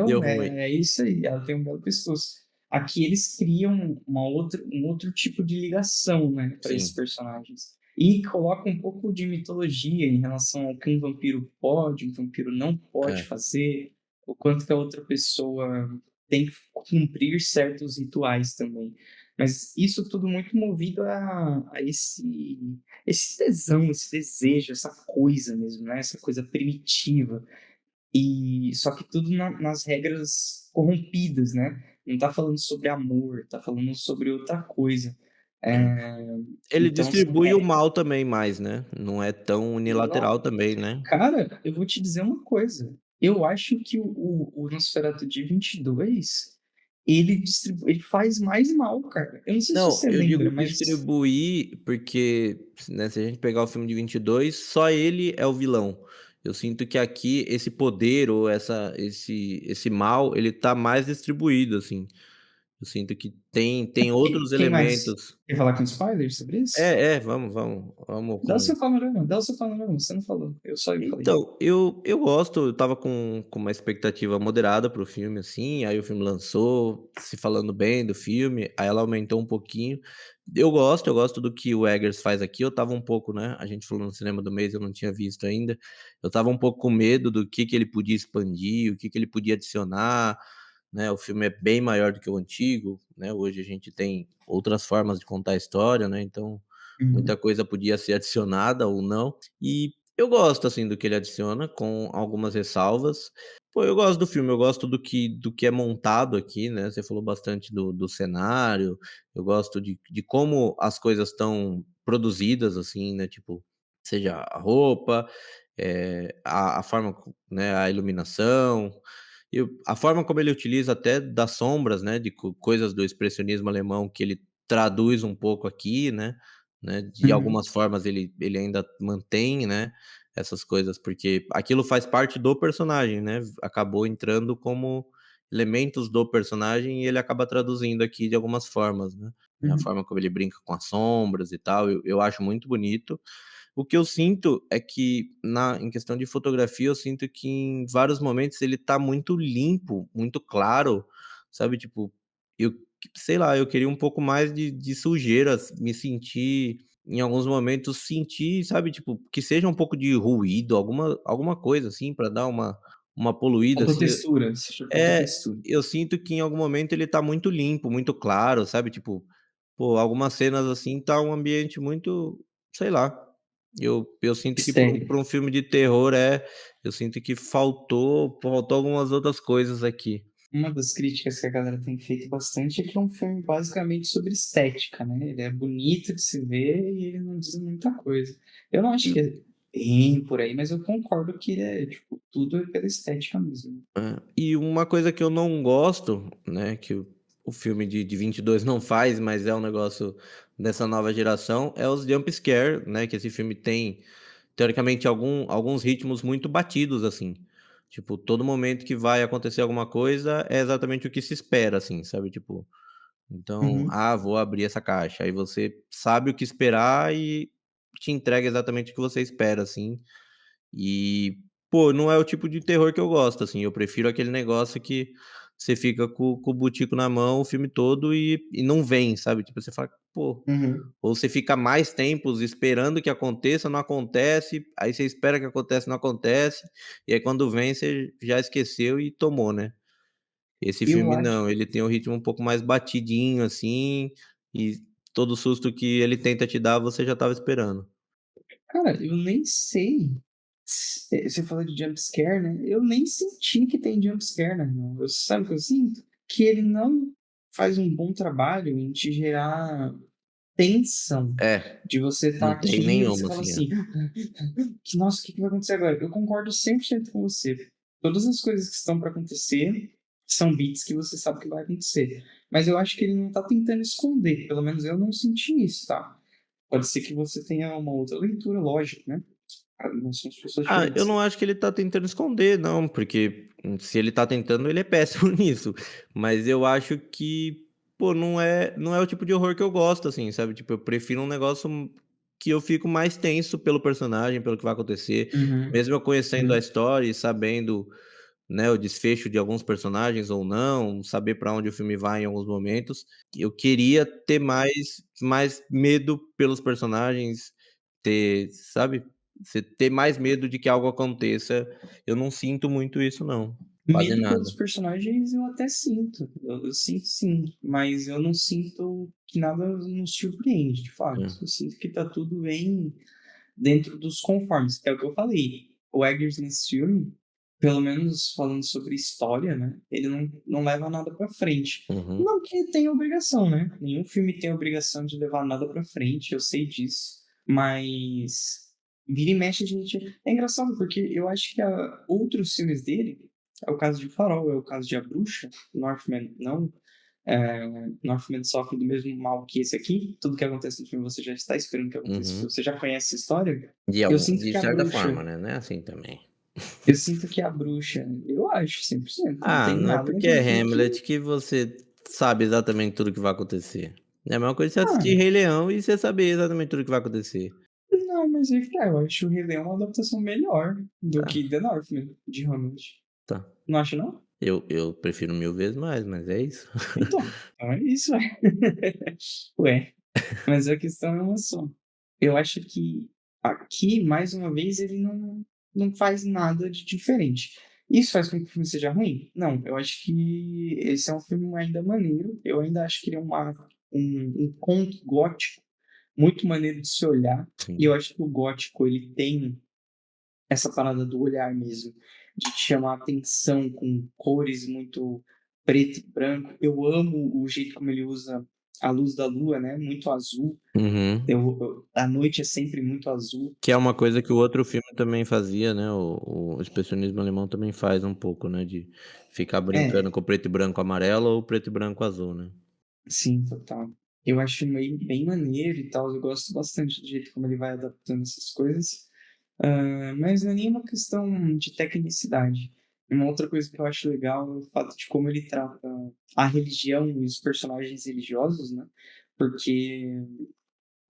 Deu entendeu? ruim. É isso aí, ela tem um belo pescoço. Aqui eles criam um outro tipo de ligação, né, para esses Sim. personagens. E colocam um pouco de mitologia em relação ao que um vampiro pode, um vampiro não pode É. fazer, o quanto que a outra pessoa tem que cumprir certos rituais também. Mas isso tudo muito movido a esse tesão, esse desejo, essa coisa mesmo, né, essa coisa primitiva. E só que tudo nas regras corrompidas, né. Não tá falando sobre amor, tá falando sobre outra coisa. Eh, Ele então assim, distribui o mal também mais, né, não é tão no unilateral também, né. cara, eu vou te dizer uma coisa, eu acho que o Nosferatu de 22 ele faz mais mal, cara. Eu não sei se Não, você eu lembra, digo mas distribuir, porque, né, se a gente pegar o filme de 22, só ele é o vilão. Eu sinto que aqui esse poder ou esse mal, ele tá mais distribuído, assim. Eu sinto que tem outros quem mais? elementos. Quer falar com spoilers sobre isso? Vamos com. Dá o seu panorama, você não falou, eu só eu falei. Então, eu gosto, eu estava com uma expectativa moderada para o filme, assim, aí o filme lançou, se falando bem do filme, aí ela aumentou um pouquinho. Eu gosto do que o Eggers faz aqui, eu estava um pouco, né, a gente falou no cinema do mês, eu não tinha visto ainda, eu estava um pouco com medo do que ele podia expandir, o que ele podia adicionar, né, o filme é bem maior do que o antigo, né, hoje a gente tem outras formas de contar a história, né, então muita Uhum, coisa podia ser adicionada ou não, e eu gosto, assim, do que ele adiciona, com algumas ressalvas. Pô, eu gosto do filme, eu gosto do que é montado aqui, né, você falou bastante do cenário, eu gosto de como as coisas estão produzidas, assim, né, tipo, seja a roupa, a forma né, a iluminação, e a forma como ele utiliza até das sombras, né, de coisas do expressionismo alemão que ele traduz um pouco aqui, né, de uhum, algumas formas ele ainda mantém, né, essas coisas, porque aquilo faz parte do personagem, né, acabou entrando como elementos do personagem e ele acaba traduzindo aqui de algumas formas, né. A uhum, forma como ele brinca com as sombras e tal, eu acho muito bonito. O que eu sinto é que em questão de fotografia, eu sinto que em vários momentos ele tá muito limpo, muito claro, sabe, tipo, eu sei lá, eu queria um pouco mais de sujeira, me sentir em alguns momentos sentir, sabe, tipo, que seja um pouco de ruído, alguma coisa assim pra dar uma poluída, faltou assim. textura, você faltou É, textura. eu sinto que em algum momento ele tá muito limpo, muito claro, sabe, tipo, pô, algumas cenas, assim, tá um ambiente muito, sei lá, eu sinto que Estéril. pra um filme de terror, eu sinto que faltou algumas outras coisas aqui. Uma das críticas que a galera tem feito bastante é que é um filme basicamente sobre estética, né? Ele é bonito de se ver e ele não diz muita coisa. Eu não acho que é bem por aí, mas eu concordo que é, tipo, tudo é pela estética mesmo. E uma coisa que eu não gosto, né, que o filme de 22 não faz, mas é um negócio dessa nova geração, é os jump scare, né, que esse filme tem, teoricamente, alguns ritmos muito batidos, assim. Tipo, todo momento que vai acontecer alguma coisa é exatamente o que se espera, assim, sabe, tipo, então: Uhum, "Ah, vou abrir essa caixa", aí você sabe o que esperar e te entrega exatamente o que você espera, assim. E, pô, não é o tipo de terror que eu gosto, assim, eu prefiro aquele negócio que você fica com o butico na mão o filme todo e não vem, sabe, tipo, você fala: "Pô", uhum. ou você fica mais tempos esperando que aconteça, não acontece, aí você espera que acontece, não acontece, e aí quando vem você já esqueceu e tomou, né. Esse Eu filme acho não, ele tem um ritmo um pouco mais batidinho, assim, e todo susto que ele tenta te dar você já estava esperando. cara, eu nem sei você falou de jump scare, né, eu nem senti que tem jump scare, né, não. Eu sabe o que eu sinto? Que ele não faz um bom trabalho em te gerar tensão, É, de você estar não tem aqui e você nenhuma, fala assim, assim: "Que nossa, o que que vai acontecer agora?". Eu concordo 100% com você. todas as coisas que estão pra acontecer são beats que você sabe que vai acontecer. Mas eu acho que ele não tá tentando esconder, pelo menos eu não senti isso, tá? Pode ser que você tenha uma outra leitura, lógico, né? Nós somos pessoas Ah, eu diferentes. não acho que ele tá tentando esconder não, porque, se ele tá tentando, ele é péssimo nisso. Mas eu acho que, pô, não é o tipo de horror que eu gosto, assim, sabe, tipo, eu prefiro um negócio que eu fico mais tenso pelo personagem, pelo que vai acontecer, Uhum, mesmo eu conhecendo a sim. história e sabendo, né, o desfecho de alguns personagens ou não, saber pra onde o filme vai em alguns momentos, eu queria ter mais medo pelos personagens, ter, sabe, você ter mais medo de que algo aconteça, eu não sinto muito isso não, quase Medo nada. pelos personagens eu até sinto. Eu sinto sim, mas eu não sinto que nada nos surpreende, de fato. É. Eu sinto que tá tudo bem dentro dos conformes. É o que eu falei. O Eggers nesse filme, pelo menos falando sobre história, né? Ele não leva nada pra frente. Uhum. Não que tenha obrigação, né? Nenhum filme tem obrigação de levar nada pra frente, eu sei disso. Mas vira e mexe a gente. É engraçado porque eu acho que outros filmes dele, é o caso de Farol, é o caso de A Bruxa, Northman não. Northman sofre do mesmo mal que esse aqui. Tudo que acontece no filme você já está esperando que aconteça, Uhum. você já conhece a história. Eu sinto De que a certa bruxa, forma, né, não é assim também. eu sinto que a bruxa, eu acho 100%, não Ah, tem não é nada porque naquele é filme que. Hamlet que você sabe exatamente tudo o que vai acontecer. É a mesma coisa que você assistir Ah, Rei Leão e você saber exatamente tudo o que vai acontecer. não, mas é que tá, eu acho o Rei Leão uma adaptação melhor do Tá, que The Northman, de Hamlet. tá. Não acha, não? Eu prefiro 1000 vezes mais, mas é isso. Então é isso, ué. Ué, mas a questão é uma só. Eu acho que aqui, mais uma vez, ele não faz nada de diferente. Isso faz com que o filme seja ruim? Não, eu acho que esse é um filme ainda maneiro. Eu ainda acho que ele é um conto gótico muito maneiro de se olhar. E eu Sim. acho que o gótico ele tem essa parada do olhar mesmo, de te chamar a atenção com cores muito preto e branco. Eu amo o jeito como ele usa a luz da lua, né? Muito azul. Uhum. A noite é sempre muito azul. Que é uma coisa que o outro filme também fazia, né, o expressionismo alemão também faz um pouco, né, de ficar brincando É, com preto e branco amarelo ou preto e branco azul, né. sim, total. Eu acho meio, bem maneiro e tal. Eu gosto bastante do jeito como ele vai adaptando essas coisas. Mas não é nenhuma questão de tecnicidade. Uma outra coisa que eu acho legal é o fato de como ele trata a religião e os personagens religiosos, né? Porque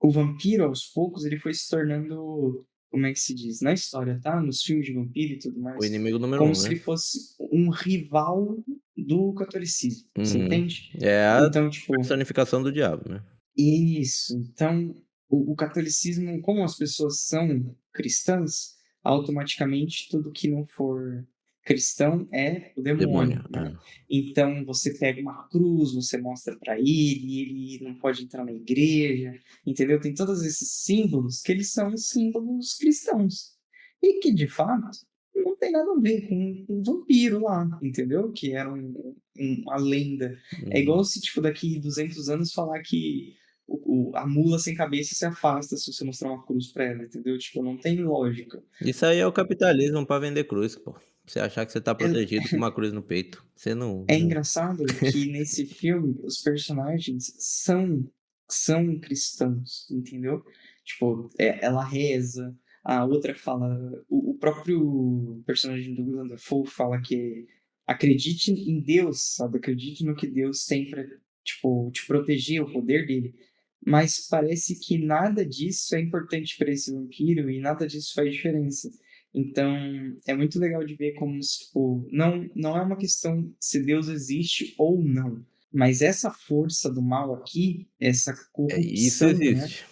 o vampiro, aos poucos, ele foi se tornando, como é que se diz? Na história, tá? Nos filmes de vampiro e tudo O mais, inimigo número como 1, se né. ele fosse um rival do catolicismo. Você Uhum. entende? É a Então, tipo, personificação do diabo, né. isso. Então, o catolicismo, como as pessoas são cristãs, automaticamente tudo que não for cristão é o Demônio, demônio, né? Então, você pega uma cruz, você mostra para ele não pode entrar na igreja, entendeu? Tem todos esses símbolos que eles são símbolos cristãos. E que, de fato, não tem nada a ver com um vampiro lá, entendeu? Que era uma lenda. É igual Uhum. se, tipo, daqui 200 anos falar que a mula sem cabeça se afasta se você mostrar uma cruz pra ela, entendeu? Tipo, não tem lógica. Isso aí é o capitalismo pra vender cruz, pô. Você achar que você tá É, protegido com uma cruz no peito. Você não é engraçado que nesse filme os personagens são cristãos, entendeu? Tipo, ela reza, a outra fala. O próprio personagem do Willem Dafoe fala que acredite em Deus, sabe? Acredite no que Deus tem pra, tipo, te proteger, o poder dele. Mas parece que nada disso é importante para esse vampiro e nada disso faz diferença. Então, é muito legal de ver como, tipo, não é uma questão se Deus existe ou não, mas essa força do mal aqui, essa isso corrupção, né? existe.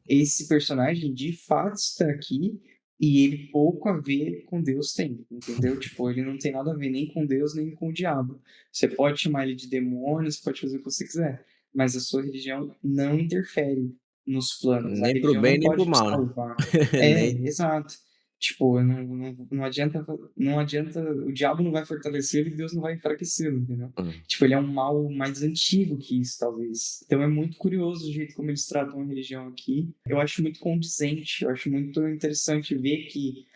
Esse personagem de fato está aqui e ele pouco a ver com Deus tem, entendeu? Tipo, ele não tem nada a ver nem com Deus nem com o diabo. Você pode chamar ele de demônio, você pode fazer o que você quiser, mas a sua religião não interfere nos planos. A Nem para o religião bem, não nem para o pode te mal, né. salvar. É, Nem exato. Tipo, não adianta, não adianta, o diabo não vai fortalecê-lo e Deus não vai enfraquecê-lo, entendeu? hum. Tipo, ele é um mal mais antigo que isso, talvez. Então é muito curioso o jeito como eles tratam a religião aqui. Eu acho muito condizente, eu acho muito interessante ver que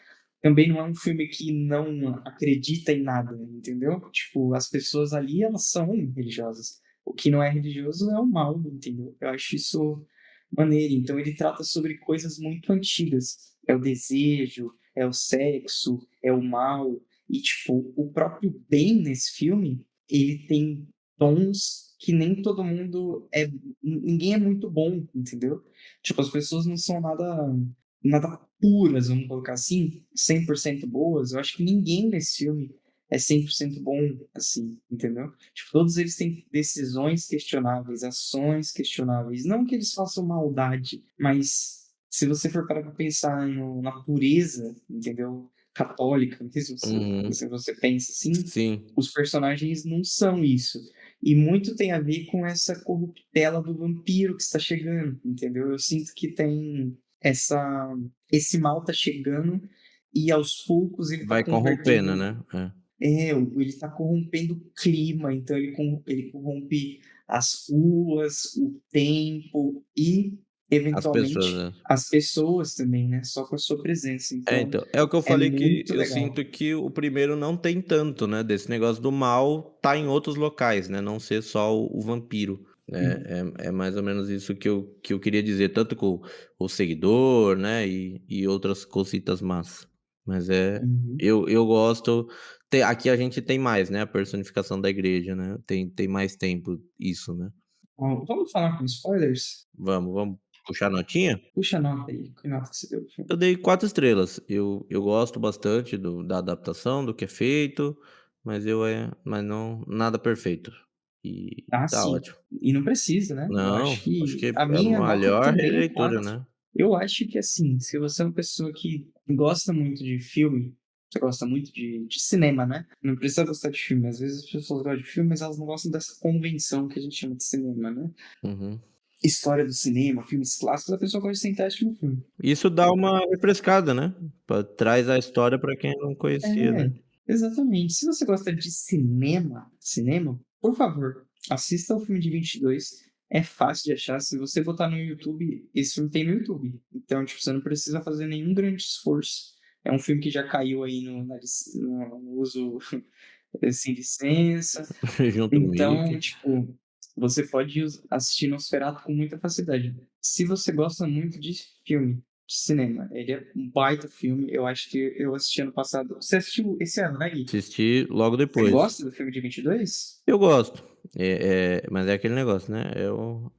também não é um filme que não acredita em nada, entendeu? Tipo, as pessoas ali, elas são religiosas. O que não é religioso é o mal, entendeu? Eu acho isso maneiro. Então ele trata sobre coisas muito antigas. É o desejo, é o sexo, é o mal. E, tipo, o próprio bem nesse filme, ele tem tons que nem todo mundo é... Ninguém é muito bom, entendeu? Tipo, as pessoas não são nada puras, vamos colocar assim, 100% boas. Eu acho que ninguém nesse filme é 100% bom, assim, entendeu? Tipo, todos eles têm decisões questionáveis, ações questionáveis. Não que eles façam maldade, mas se você for parar pra pensar na pureza, entendeu? Católica, mesmo Uhum. se você pensa assim, Sim. os personagens não são isso. E muito tem a ver com essa corruptela do vampiro que está chegando, entendeu? Eu sinto que tem esse mal tá chegando e aos poucos ele tá Vai corrompendo, convertendo. né? É. Ele tá corrompendo o clima, então ele corrompe as ruas, o tempo e, As pessoas, eventualmente, né? as pessoas também, né? Só com a sua presença. É, Então, então, é o que eu é falei que muito eu legal. sinto que o primeiro não tem tanto, né, desse negócio do mal tá em outros locais, né, não ser só o vampiro. Uhum, É mais ou menos isso que eu queria dizer, tanto com o seguidor, né, e outras cositas más. Mas uhum. eu gosto aqui a gente tem mais, né, a personificação da igreja, né, tem mais tempo isso, né. Ó, vamos falar com spoilers? Vamos puxar notinha? Puxa a nota aí. Que nota você deu pro filme? Eu dei 4 estrelas. Eu gosto bastante da adaptação, do que é feito, mas não nada perfeito. E Ah, tá sim. ótimo. E não precisa, né? Eu acho Não, acho que que a é a minha nota melhor também é releitura, 4. né. Eu acho que, assim, se você é uma pessoa que gosta muito de filme, você gosta muito de cinema, né? Não precisa gostar de filme. Às vezes as pessoas gostam de filme, mas elas não gostam dessa convenção que a gente chama de cinema, né? Uhum. História do cinema, filmes clássicos, a pessoa gosta de sentar e assistir um filme. Isso dá uma refrescada, né, traz a história pra quem não conhecia, né. É, exatamente. Se você gosta de cinema, por favor, assista o filme de 22. É fácil de achar. Se você botar no YouTube, esse filme tem no YouTube. Então, tipo, você não precisa fazer nenhum grande esforço. É um filme que já caiu aí no uso sem licença. Junto o Então, Mickey. tipo, você pode assistir Nosferatu com muita facilidade. Se você gosta muito de filme, de cinema, ele é um baita filme. Eu acho que eu assisti ano passado. Você assistiu esse ano, né, Gui? Assisti logo Você depois. gosta do filme de 22? Eu gosto, mas é aquele negócio, né,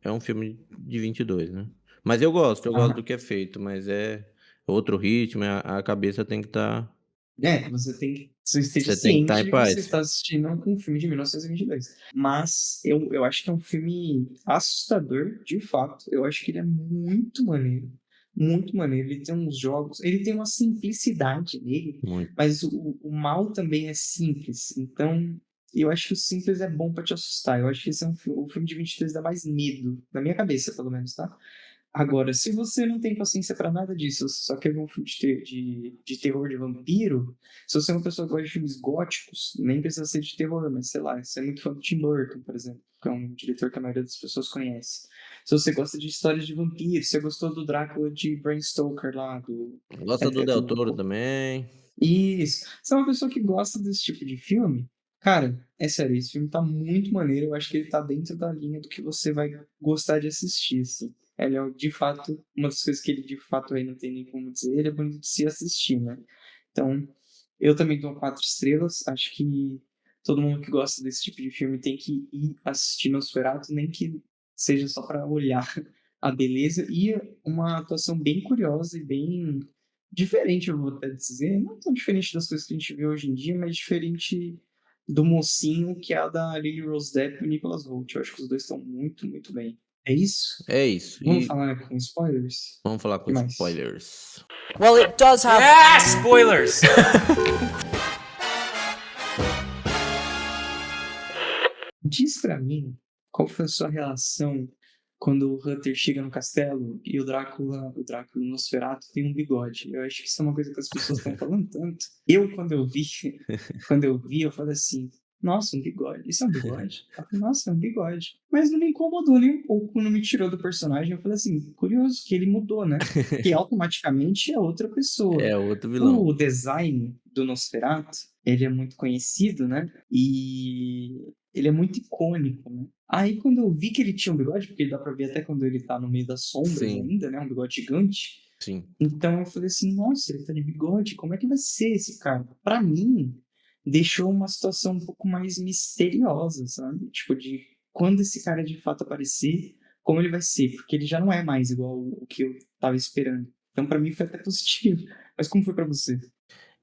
é um filme de 22, né. Mas eu gosto do Aham. que é feito, mas é outro ritmo, a cabeça tem que estar É, você esteja você tem que estar ciente em de que você paz. está assistindo um filme de 1922. Mas eu acho que é um filme assustador, de fato. Eu acho que ele é muito maneiro. Muito maneiro. Ele tem uns jogos, ele tem uma simplicidade nele, Muito. mas o mal também é simples. Então, eu acho que o simples é bom pra te assustar. Eu acho que esse é o filme de 23 dá mais medo, na minha cabeça, pelo menos, tá? Agora, se você não tem paciência pra nada disso, você só quer ver um filme de terror de vampiro, se você é uma pessoa que gosta de filmes góticos, nem precisa ser de terror, mas sei lá, você é muito fã do Tim Burton, por exemplo, que é um diretor que a maioria das pessoas conhece. Se você gosta de histórias de vampiros, se você gostou do Drácula de Bram Stoker lá, Gosta do Del Toro também. Isso. Se é uma pessoa que gosta desse tipo de filme, cara, é sério, esse filme tá muito maneiro. Eu acho que ele tá dentro da linha do que você vai gostar de assistir, assim. Ele é, de fato, uma das coisas que ele, de fato, aí não tem nem como dizer, ele é bonito de se assistir, né? Então, eu também dou 4 estrelas. Acho que todo mundo que gosta desse tipo de filme tem que ir assistir Nosferatu, nem que seja só para olhar a beleza e uma atuação bem curiosa e bem diferente, eu vou até dizer. Não tão diferente das coisas que a gente vê hoje em dia, mas diferente do mocinho, que é a da Lily Rose Depp e o Nicholas Hoult. Eu acho que os dois estão muito, muito bem. É isso? É isso. Vamos E falar com spoilers? vamos falar O com que mais? spoilers. Well, it does have. Yeah, spoilers! Diz pra mim qual foi a sua relação quando o Hunter chega no castelo e o Nosferatu tem um bigode. Eu acho que isso é uma coisa que as pessoas estão falando tanto. Quando eu vi, eu falei assim, nossa, um bigode, isso é um bigode? Ela falou, nossa, é um bigode. Mas não me incomodou nem um pouco, não me tirou do personagem. Eu falei assim, curioso que ele mudou, né? Que automaticamente é outra pessoa. É outro vilão. O design do Nosferatu, ele é muito conhecido, né? E ele é muito icônico, né? Aí quando eu vi que ele tinha um bigode, porque dá pra ver até quando ele tá no meio das sombras Sim, ainda, né? Um bigode gigante. sim. Então eu falei assim, nossa, ele tá de bigode, como é que vai ser esse cara? Pra mim, deixou uma situação um pouco mais misteriosa, sabe? Tipo, de quando esse cara de fato aparecer, como ele vai ser? Porque ele já não é mais igual o que eu tava esperando. Então pra mim foi até positivo. Mas como foi pra você?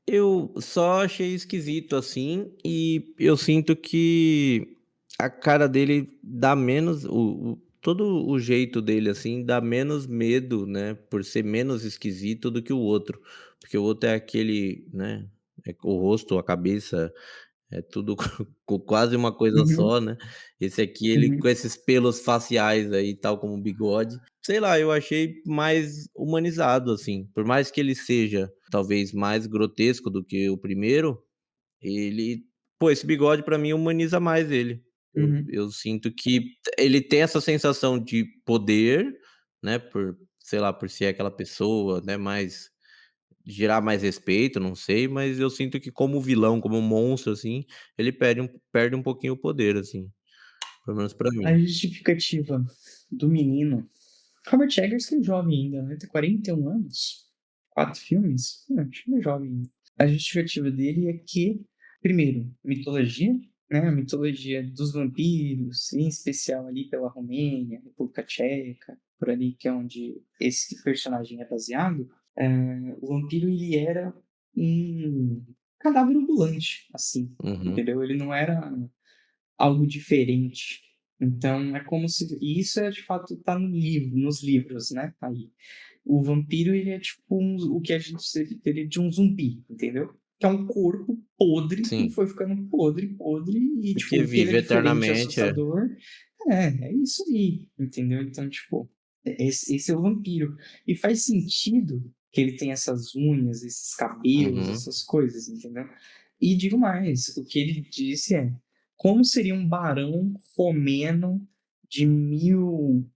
Eu só achei esquisito, assim, e eu sinto que a cara dele dá menos todo o jeito dele, assim, dá menos medo, né, por ser menos esquisito do que o outro. Porque o outro é aquele, né, o rosto, a cabeça, é tudo quase uma coisa Uhum, só, né. Esse aqui, ele com uhum, esses pelos faciais aí, tal como o bigode, sei lá, eu achei mais humanizado, assim. Por mais que ele seja, talvez, mais grotesco do que o primeiro, ele pô, esse bigode pra mim humaniza mais ele. uhum, Eu sinto que ele tem essa sensação de poder, né, por, sei lá, por ser aquela pessoa, né, mais gerar mais respeito, não sei, mas eu sinto que como vilão, como monstro, assim, ele perde um pouquinho o poder, assim, pelo menos pra a mim. justificativa do menino. Robert Eggers, que é jovem ainda, né? Tem 41 anos. 4 filmes? Acho que ele é jovem ainda. A justificativa dele é que, primeiro, mitologia, né? A mitologia dos vampiros, em especial ali pela Romênia, República Tcheca, por ali que é onde esse personagem é baseado. O vampiro, ele era um cadáver ambulante, assim, Uhum. entendeu? Ele não era algo diferente. Então é como se. E isso é de fato tá no livro, nos livros, né? Tá aí. O vampiro, ele é tipo o que a gente teria de um zumbi, entendeu? Que é um corpo podre que Sim, foi ficando podre, podre, e porque tipo, que ele é vive diferente e eternamente, é. assustador. É isso aí, entendeu? Então, tipo, esse é o vampiro. E faz sentido que ele tem essas unhas, esses cabelos, Uhum. essas coisas, entendeu? E digo mais, o que ele disse é como seria um barão romeno de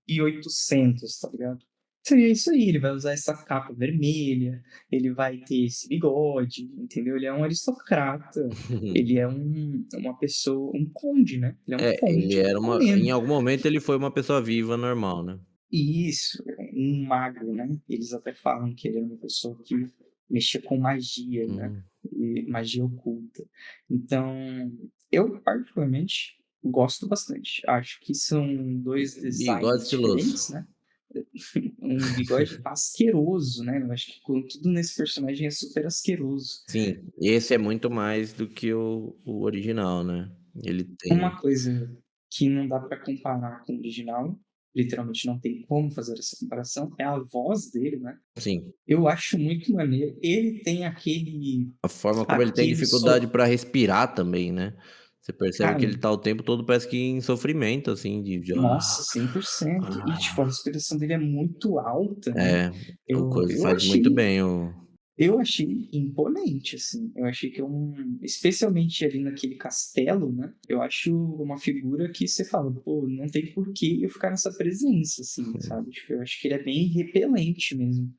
1800, tá ligado? Seria isso aí, ele vai usar essa capa vermelha, ele vai ter esse bigode, entendeu? Ele é um aristocrata, ele é uma pessoa, um conde, né? Ele é um É, ele conde era uma romeno. em algum momento ele foi uma pessoa viva normal, né. Isso, um mago, né? Eles até falam que ele era uma pessoa que mexia com magia, né? Hum. E magia oculta. Então, eu particularmente gosto bastante. Acho que são dois Bigode designs estiloso. diferentes, né? Um bigode asqueroso, né? Eu acho que tudo nesse personagem é super asqueroso. Sim, esse é muito mais do que o original, né. Ele tem Uma coisa que não dá pra comparar com o original, literalmente não tem como fazer essa comparação, é a voz dele, né? sim, Eu acho muito maneiro. Ele tem a forma como ele tem aquele dificuldade pra respirar também, né. Você percebe que cara, ele tá o tempo todo parece que em sofrimento, assim, de nossa, 100%. E, tipo, a respiração dele é muito alta, né? é, o Eu, coisa eu faz muito achei, bem o eu achei imponente, assim. Eu achei que especialmente ali naquele castelo, né? Eu acho uma figura que você fala, pô, não tem por que eu ficar nessa presença, assim, sabe? Tipo, eu acho que ele é bem repelente mesmo.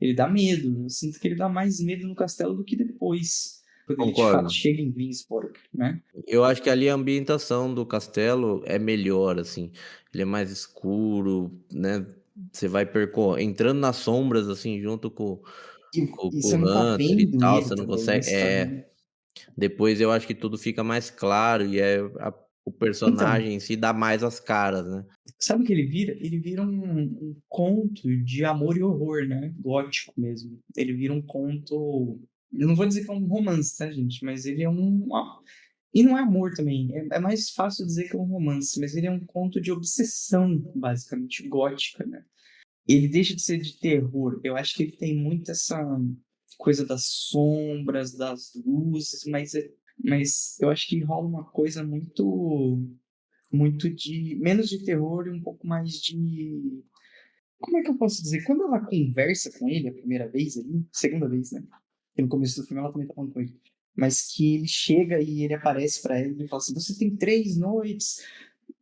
Ele dá medo. Eu sinto que ele dá mais medo no castelo do que depois, quando ele de fato concordo. chega em Windsborg, né? Eu acho que ali a ambientação do castelo é melhor, assim, ele é mais escuro, né, você vai entrando nas sombras, assim, junto E com você o não tá Hunter e vendo tal, ele você não também, né? consegue Você tá vendo. depois eu acho que tudo fica mais claro e o Então, personagem em si dá mais as caras, né. sabe o que ele vira? Ele vira um conto de amor e horror, né? Gótico mesmo. Ele vira um conto. Eu não vou dizer que é um romance, tá, gente? Mas ele é e não é amor também. É mais fácil dizer que é um romance, mas ele é um conto de obsessão, basicamente, gótica, né? Ele deixa de ser de terror. Eu acho que ele tem muito essa coisa das sombras, das luzes, mas eu acho que rola uma coisa muito de menos de terror e um pouco mais de como é que eu posso dizer? Quando ela conversa com ele a primeira vez ali, segunda vez, né? Porque no começo do filme ela também tá falando com ele. mas que ele chega e ele aparece pra ela e ele fala assim: "Você tem 3 noites".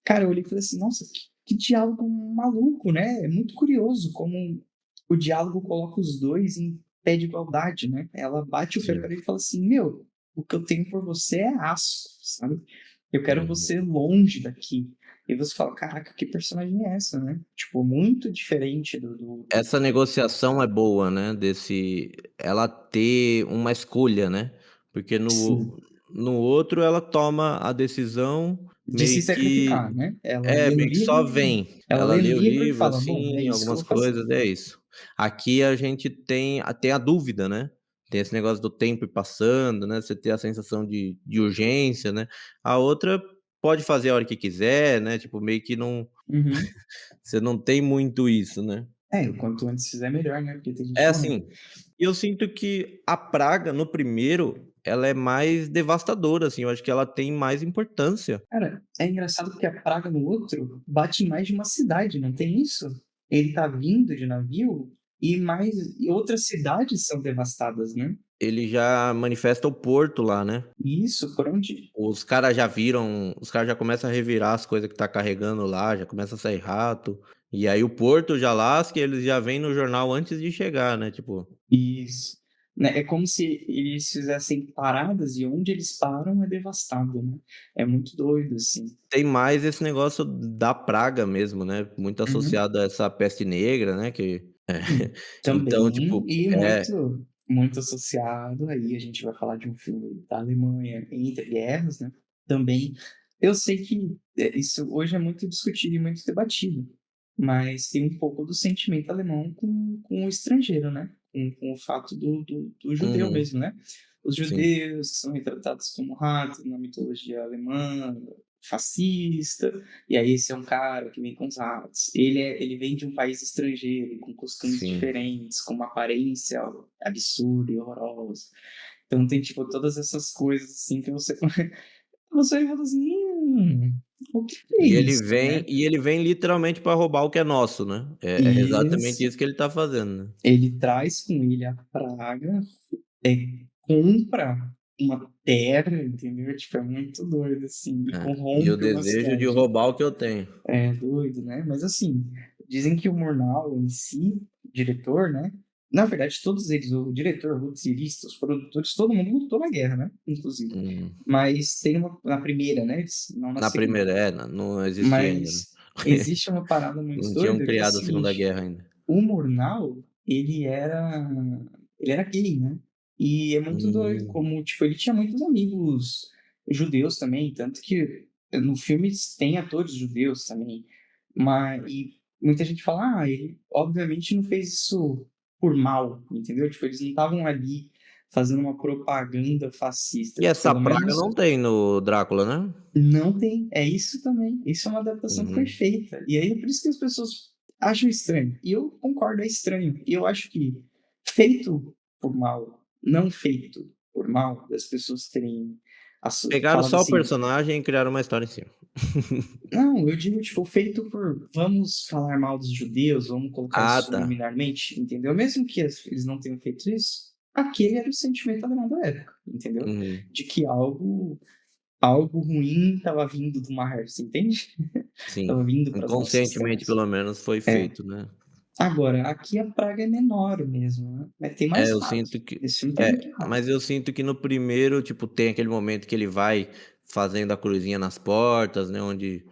Cara, eu olhei e falei assim: "Nossa, que diálogo maluco, né?". É muito curioso como o diálogo coloca os 2 em pé de igualdade, né. Ela bate o pé Sim. pra ele e fala assim: "Meu, o que eu tenho por você é aço, sabe. Eu quero Uhum. você longe daqui". E você fala: "Caraca, que personagem é essa, né?". Tipo, muito diferente do Essa negociação é boa, né, desse ela ter uma escolha, né, porque sim, no outro ela toma a decisão de se meio que sacrificar, né. Ela lê no meio que só livro vem. ela Ela lê no lê o livro e livro, fala: "Bom, é assim, isso que eu algumas vou fazer". coisas, é isso. Aqui a gente tem a dúvida, né, tem esse negócio do tempo ir passando, né, você ter a sensação de urgência, né. A outra pode fazer a hora que quiser, né, tipo, meio que não Uhum. você não tem muito isso, né. É, o quanto antes fizer melhor, né, porque tem É gente morrendo. assim, eu sinto que a praga no primeiro, ela é mais devastadora, assim, eu acho que ela tem mais importância. Cara, é engraçado porque a praga no outro bate em mais de uma cidade, não tem isso? Ele tá vindo de navio e outras cidades são devastadas, né. Ele já manifesta o porto lá, né. E isso, por onde Os caras já começam a revirar as coisas que tá carregando lá, já começa a sair rato, e aí o porto já lasca e eles já vêm no jornal antes de chegar, né, tipo, isso. Né, é como se eles fizessem paradas e onde eles param é devastado, né. É muito doido, assim. tem mais esse negócio da praga mesmo, né, muito Uhum. associado a essa peste negra, né, que então, Também, tipo e muito associado, aí a gente vai falar de um filme da Alemanha entre guerras, né, também. Eu sei que, isso hoje é muito discutido e muito debatido, mas tem um pouco do sentimento alemão com o estrangeiro, né, com o fato do judeu uhum, mesmo, né. Os sim, judeus que são retratados como ratos na mitologia alemã, fascista, e aí esse é um cara que vem com os ratos. Ele vem de um país estrangeiro, com costumes sim. diferentes, com uma aparência absurda e horrorosa. Então tem, tipo, todas essas coisas, assim, que você você fala assim: o que é isso, né?". E ele vem literalmente pra roubar o que é nosso, né. É exatamente Isso. isso que ele tá fazendo, né. Ele traz com ele a praga, compra uma terra, entendeu? Tipo, é muito doido, assim, e É, e o corrompe uma desejo de cidade. roubar o que eu tenho. É doido, né. Mas assim, dizem que o Murnau em si, o diretor, né, na verdade todos eles, o diretor, o roteirista, os produtores, todo mundo lutou na guerra, né, inclusive. Uhum. Mas tem uma na primeira, né, eles não na Na segunda. primeira não existia ainda, né. Mas existe uma parada muito Não tinham doida que é o criado a Segunda seguinte, Guerra ainda. o Murnau, ele era gay, né. E é muito doido Hum, como, tipo, ele tinha muitos amigos judeus também, tanto que no filme tem atores judeus também, mas e muita gente fala: "Ah, ele obviamente não fez isso por mal", entendeu. Tipo, eles não estavam ali fazendo uma propaganda fascista, e essa pelo praga menos não tem no Drácula, né? não tem. É isso também. Isso é uma adaptação Uhum. perfeita. E aí é por isso que as pessoas acham estranho. E eu concordo, é estranho. E eu acho que feito por mal, não feito por mal, das pessoas terem Pegaram falado só o assim. personagem e criaram uma história em cima. Não, eu digo, tipo, feito por vamos falar mal dos judeus, vamos colocar Ah, isso tá. subliminarmente, entendeu? Mesmo que eles não tenham feito isso, aquele era o sentimento alemão da época, entendeu? Uhum. De que algo ruim estava vindo do mar, você entende? Sim. Estava vindo para as nossas Inconscientemente, terras. pelo menos, foi É. feito, né. Agora, aqui a praga é menor mesmo, né, mas tem É, mais eu rato. sinto que Esse filme tem muito rato. mas eu sinto que no primeiro, tipo, tem aquele momento que ele vai fazendo a cruzinha nas portas, né, onde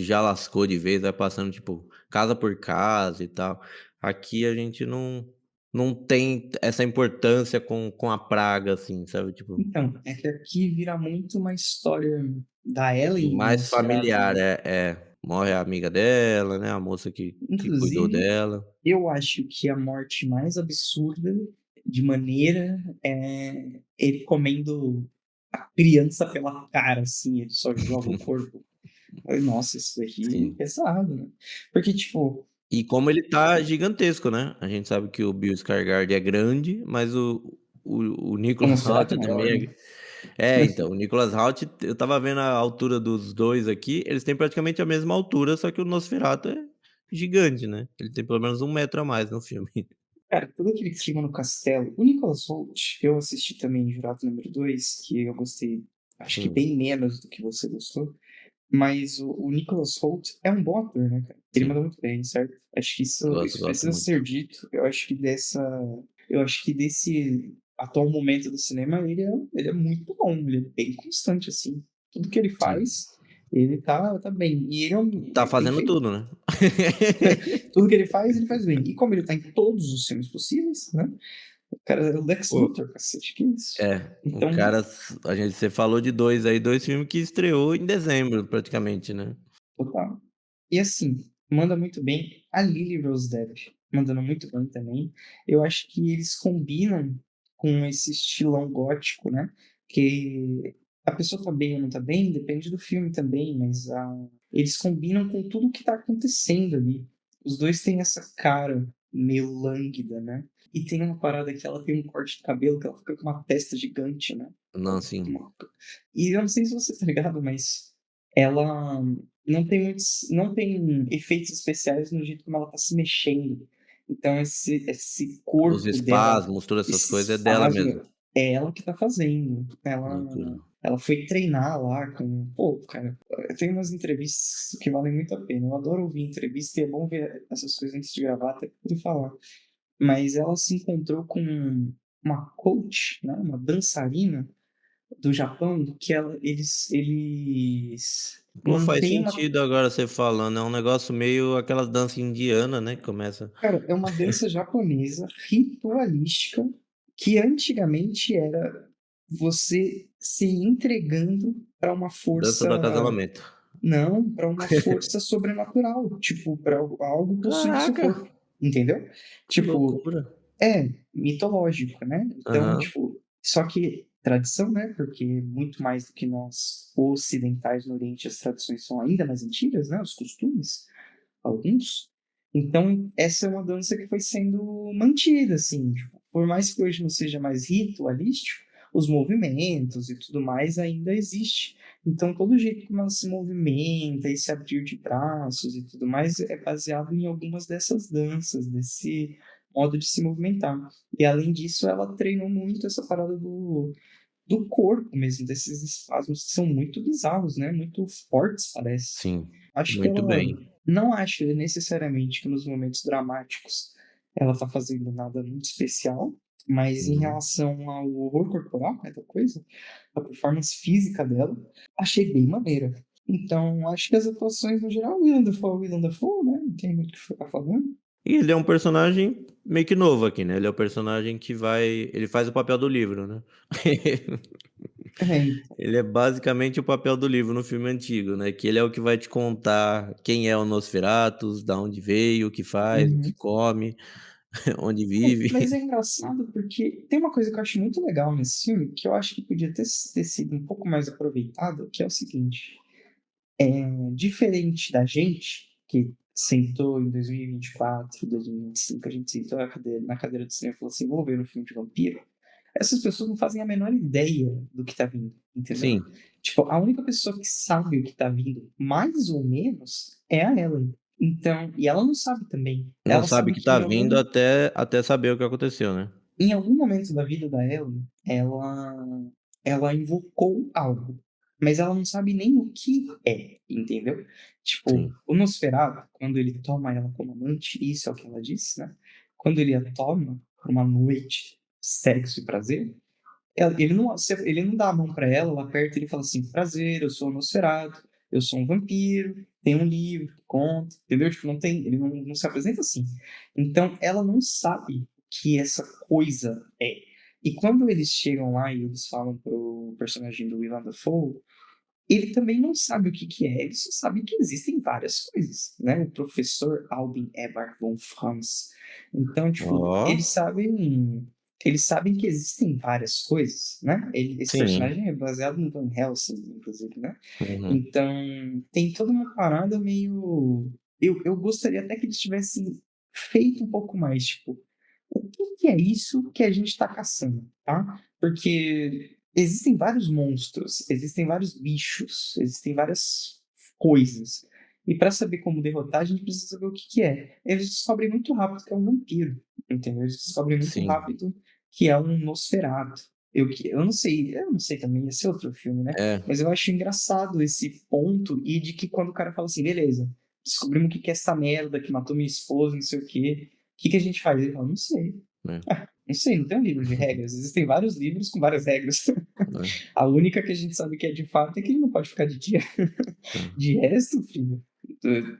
já lascou de vez, vai passando, tipo, casa por casa e tal. Aqui a gente não tem essa importância com a praga, assim, sabe, tipo, Então, é que aqui vira muito uma história da Ellen mais enunciada, familiar. né. Morre a amiga dela, né, a moça que cuidou Inclusive, dela. eu acho que a morte mais absurda de maneira é ele comendo a criança pela cara, assim, ele só joga o corpo. Falei: "Nossa, isso daqui é Sim. pesado, né". Porque, tipo, E como ele tá gigantesco, né. A gente sabe que o Bill Skarsgård é grande, mas o o Nicholas Nosferatu é Hoult maior, né. também então, o Nicholas Hoult, eu estava vendo a altura dos 2 aqui, eles têm praticamente a mesma altura, só que o Nosferatu é gigante, né. Ele tem pelo menos 1 metro a mais no filme. Cara, todo aquele clima no castelo. O Nicholas Hoult, eu assisti também Jurado número 2, que eu gostei, acho que Sim, bem menos do que você gostou. Mas o Nicholas Hoult é um bom ator, né, cara? Ele sim. manda muito bem, certo? Acho que isso, Gosto, isso gosto precisa muito. ser dito. Eu acho que desse atual momento do cinema, ele é muito bom, ele é bem constante, assim. Tudo que ele Sim. faz, ele tá bem. E Tá ele tem fazendo feito. tudo, né? Tudo que ele faz bem. E como ele tá em todos os filmes possíveis, né? O cara é o Lex Pô, Luthor, cacete, que isso? é, o Então, cara você falou de 2 aí, 2 filmes que estreou em dezembro praticamente, né. total. E assim, manda muito bem a Lily Rose Depp, mandando muito bem também. Eu acho que eles combinam com esse estilão gótico, né? Que a pessoa tá bem ou não tá bem, depende do filme também, mas eles combinam com tudo que tá acontecendo ali. Os dois têm essa cara meio lânguida, né? E tem uma parada que ela tem um corte de cabelo que ela fica com uma testa gigante, né? Não, sim. E eu não sei se você tá ligado, mas ela não tem efeitos especiais no jeito como ela tá se mexendo. Então esse Os corpo dela, espasmos, todas essas esse coisas é dela espasmo, mesmo. é ela que tá fazendo. Loucura. Ela foi treinar lá com. Pô, cara, tem umas entrevistas que valem muito a pena. Eu adoro ouvir entrevista e é bom ver essas coisas antes de gravar, até pra poder falar. Mas ela se encontrou com uma coach, né, uma dançarina do Japão, que eles Pô, faz mantêm uma. sentido agora você falando, é um negócio meio aquelas danças indiana, né, que começa Cara, é uma dança japonesa ritualística que antigamente era você se entregando para uma dança força. do acasalamento. Não, para uma força sobrenatural, tipo, para algo possuindo seu Caraca, corpo, entendeu? que Tipo, loucura. é, mitológico, né? Então, Aham, tipo, só que tradição, né? Porque muito mais do que nós ocidentais no Oriente, as tradições são ainda mais antigas, né? Os costumes, alguns. Então, essa é uma dança que foi sendo mantida, assim, tipo, por mais que hoje não seja mais ritualístico, os movimentos e tudo mais ainda existe. Então, todo o jeito como ela se movimenta, esse abrir de braços e tudo mais, é baseado em algumas dessas danças, desse modo de se movimentar. E além disso, ela treinou muito essa parada do corpo mesmo, desses espasmos que são muito bizarros, né? Muito fortes, parece. sim, Acho que muito ela bem. não acha necessariamente que nos momentos dramáticos ela tá fazendo nada muito especial, mas em Uhum. relação ao horror corporal, né, da coisa, a performance física dela, achei bem maneira. Então, acho que as atuações no geral, Willem Dafoe, né? Não tem muito o que ficar falando. E ele é um personagem meio que novo aqui, né, ele é o personagem que ele faz o papel do livro, né. É, Ele é basicamente o papel do livro no filme antigo, né, que ele é o que vai te contar quem é o Nosferatus, da onde veio, o que faz, o que uhum. come, onde vive. Mas é engraçado porque tem uma coisa que eu acho muito legal nesse filme, que eu acho que podia ter sido um pouco mais aproveitado, que é o seguinte: diferente da gente, que sentou em 2024, 2025, a gente sentou na cadeira do cinema e falou assim: vou ver um filme de vampiro. Essas pessoas não fazem a menor ideia do que tá vindo, entendeu? Sim, Tipo, a única pessoa que sabe o que tá vindo, mais ou menos, é a Ellen. Então, e ela não sabe também. não Ela sabe sabe que que tá vindo até saber o que aconteceu, né. em algum momento da vida da Ellen, ela invocou algo, mas ela não sabe nem o que é, entendeu? Tipo, Sim. o Nosferatu, quando ele toma ela como amante, isso é o que ela disse, né? Quando ele a toma por uma noite, sexo e prazer, ele não dá a mão pra ela, ela aperta e ele fala assim: prazer, eu sou o Nosferatu, eu sou um vampiro, tem um livro, conta, entendeu? Tipo, não tem, ele não se apresenta assim. Então, ela não sabe que essa coisa é. E quando eles chegam lá e eles falam pro personagem do Willem Dafoe, ele também não sabe o que que é, ele só sabe que existem várias coisas, né? O professor Albin Eberhard von Franz. Então, tipo, Ó, eles sabem que existem várias coisas, né? Esse sim. personagem é baseado no Van Helsing, inclusive, né? Uhum. Então, tem toda uma parada meio. Eu gostaria até que eles tivessem feito um pouco mais, tipo, o que que é isso que a gente está caçando, tá? Porque existem vários monstros, existem vários bichos, existem várias coisas. E para saber como derrotar, a gente precisa saber o que que é. Eles descobrem muito rápido que é um vampiro. entendeu? Eles descobrem muito Sim. rápido que é um Nosferatu. Eu não sei também, esse é outro filme, né? É. Mas eu acho engraçado esse ponto e de que quando o cara fala assim, beleza, descobrimos o que que é essa merda que matou minha esposa, não sei o quê, o que que a gente faz? Ele fala, não sei. É. Não sei, não tem um livro de regras. Existem vários livros com várias regras. É. A única que a gente sabe que é de fato é que ele não pode ficar de dia. É. De resto, filho,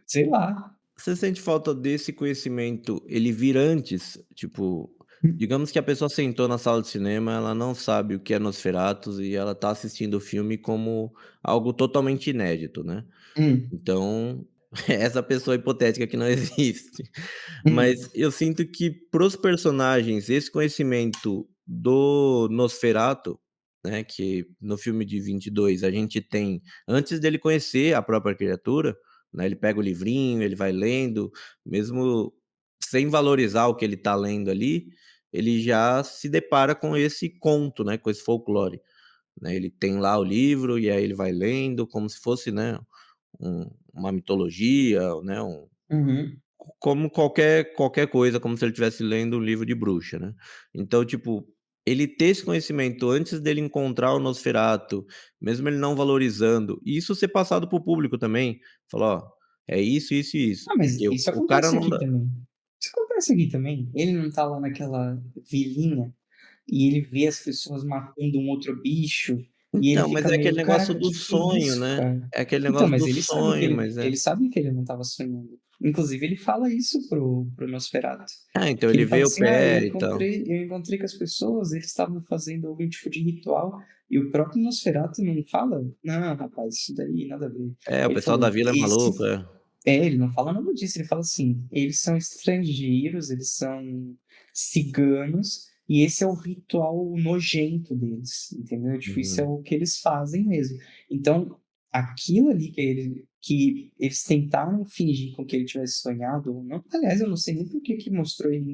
sei lá. Você sente falta desse conhecimento, ele vir antes? Tipo, digamos que a pessoa sentou na sala de cinema, ela não sabe o que é Nosferatu e ela tá assistindo o filme como algo totalmente inédito, né. Hum, Então, essa pessoa hipotética que não existe. hum, Mas eu sinto que para os personagens, esse conhecimento do Nosferatu, né, que no filme de 22 a gente tem antes dele conhecer a própria criatura, né, ele pega o livrinho, ele vai lendo, mesmo sem valorizar o que ele está lendo ali, ele já se depara com esse conto, né, com esse folclore, né. Ele tem lá o livro e aí ele vai lendo como se fosse, né, uma mitologia, né, uhum. como qualquer coisa, como se ele estivesse lendo um livro de bruxa, né. Então, tipo, ele ter esse conhecimento antes dele encontrar o Nosferatu, mesmo ele não valorizando, e isso ser passado para o público também, falar: "Ó, é isso, isso e isso", Ah, mas porque isso o cara acontece não aqui dá. também. Isso acontece aqui também. Ele não tá lá naquela vilinha e ele vê as pessoas matando um outro bicho e ele Então, mas fica é aquele meio: negócio "Caraca, do que é sonho, isso, né, cara?". é aquele Então, negócio mas do ele sabe que sonho, ele mas é ele sabe que ele não estava sonhando. Inclusive ele fala isso pro Nosferatu, então que ele ele fala vê o assim: "Ah, eu pé e tal. encontrei com as pessoas, eles estavam fazendo algum tipo de ritual", e o próprio Nosferatu não fala: "Não, rapaz, isso daí nada a ver". É, o Ele pessoal da falou: vila é maluco, "Esse". é. Ele não fala nada disso, ele fala assim: "Eles são estrangeiros, eles são ciganos, e esse é o ritual nojento deles", entendeu? Tipo, isso é Uhum. o que eles fazem mesmo. Então, aquilo ali que eles tentaram fingir com que ele tivesse sonhado ou não, aliás, eu não sei nem por que que mostrou ele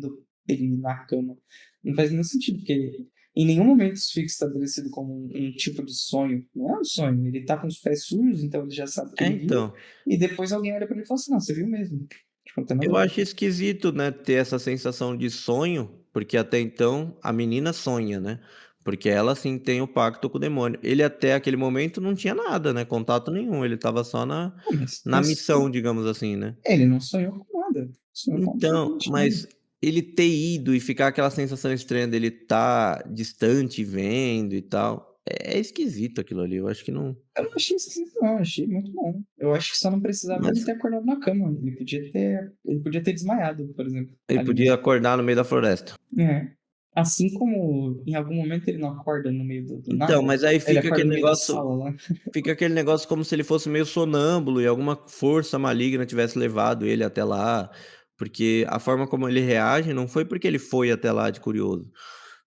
na cama. Não faz nenhum sentido, porque em nenhum momento isso fica estabelecido como um tipo de sonho. Não é um sonho, ele tá com os pés sujos, então ele já sabe que É, ele viu, então. e depois alguém olha pra ele e fala assim: "Não, você viu mesmo". Tipo, não tem nada a Eu ver. acho esquisito, né, ter essa sensação de sonho, porque até então a menina sonha, né, porque ela sim tem o pacto com o demônio. Ele até aquele momento não tinha nada, né, contato nenhum, ele estava só na Não, mas na missão, digamos assim, né. ele não sonhou com nada, sonhou com Então, absolutamente nada. mas ele ter ido e ficar aquela sensação estranha dele estar distante vendo e tal, é esquisito aquilo ali, eu acho que não. Eu não achei esquisito não, eu achei muito bom. Eu acho que só não precisava ele Mas ter acordado na cama, ele podia ter desmaiado, por exemplo, ele ali podia mesmo. acordar no meio da floresta. É. Assim como em algum momento ele não acorda no meio do Então, nada, mas aí ele fica acorda aquele no meio da negócio. sala lá. Fica aquele negócio como se ele fosse meio sonâmbulo e alguma força maligna tivesse levado ele até lá, porque a forma como ele reage não foi porque ele foi até lá de curioso,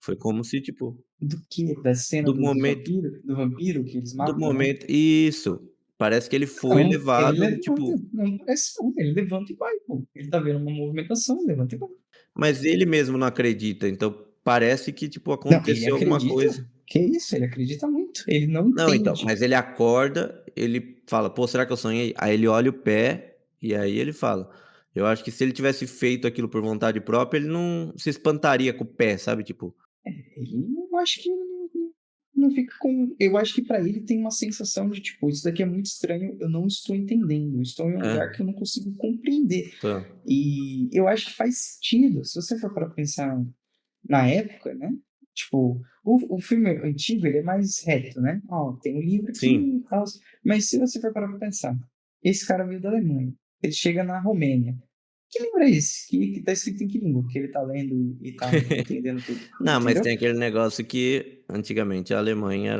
foi como se, tipo, Do quê? Da cena do dos momento vampiros? Do vampiro que eles do matam lá? momento isso, parece que ele foi Não, ele levado, levanta, tipo, não parece não, ele levanta e vai, pô. Ele tá vendo uma movimentação, levanta e vai. mas ele mesmo não acredita, então parece que, tipo, Não, ele aconteceu alguma acredita. coisa. Que isso, ele acredita muito. Ele não Não, então, entende. mas ele acorda, ele fala: "Pô, será que eu sonhei?" Aí ele olha o pé, e aí ele fala. Eu acho que se ele tivesse feito aquilo por vontade própria, ele não se espantaria com o pé, sabe, tipo. Ele eu acho que não fica com, eu acho que pra ele tem uma sensação de tipo: "Isso daqui é muito estranho, eu não estou entendendo, eu estou em um É, lugar que eu não consigo compreender". tá. E eu acho que faz sentido, se você for para pensar na época, né, tipo, o filme antigo ele é mais reto, né, ó, tem o livro aqui Sim. e tals, mas se você for parar pra pensar, esse cara veio da Alemanha, ele chega na Romênia, que livro é esse? Que tá escrito em que língua que ele tá lendo e tá entendendo tudo, Não, mas entendeu? tem aquele negócio que antigamente a Alemanha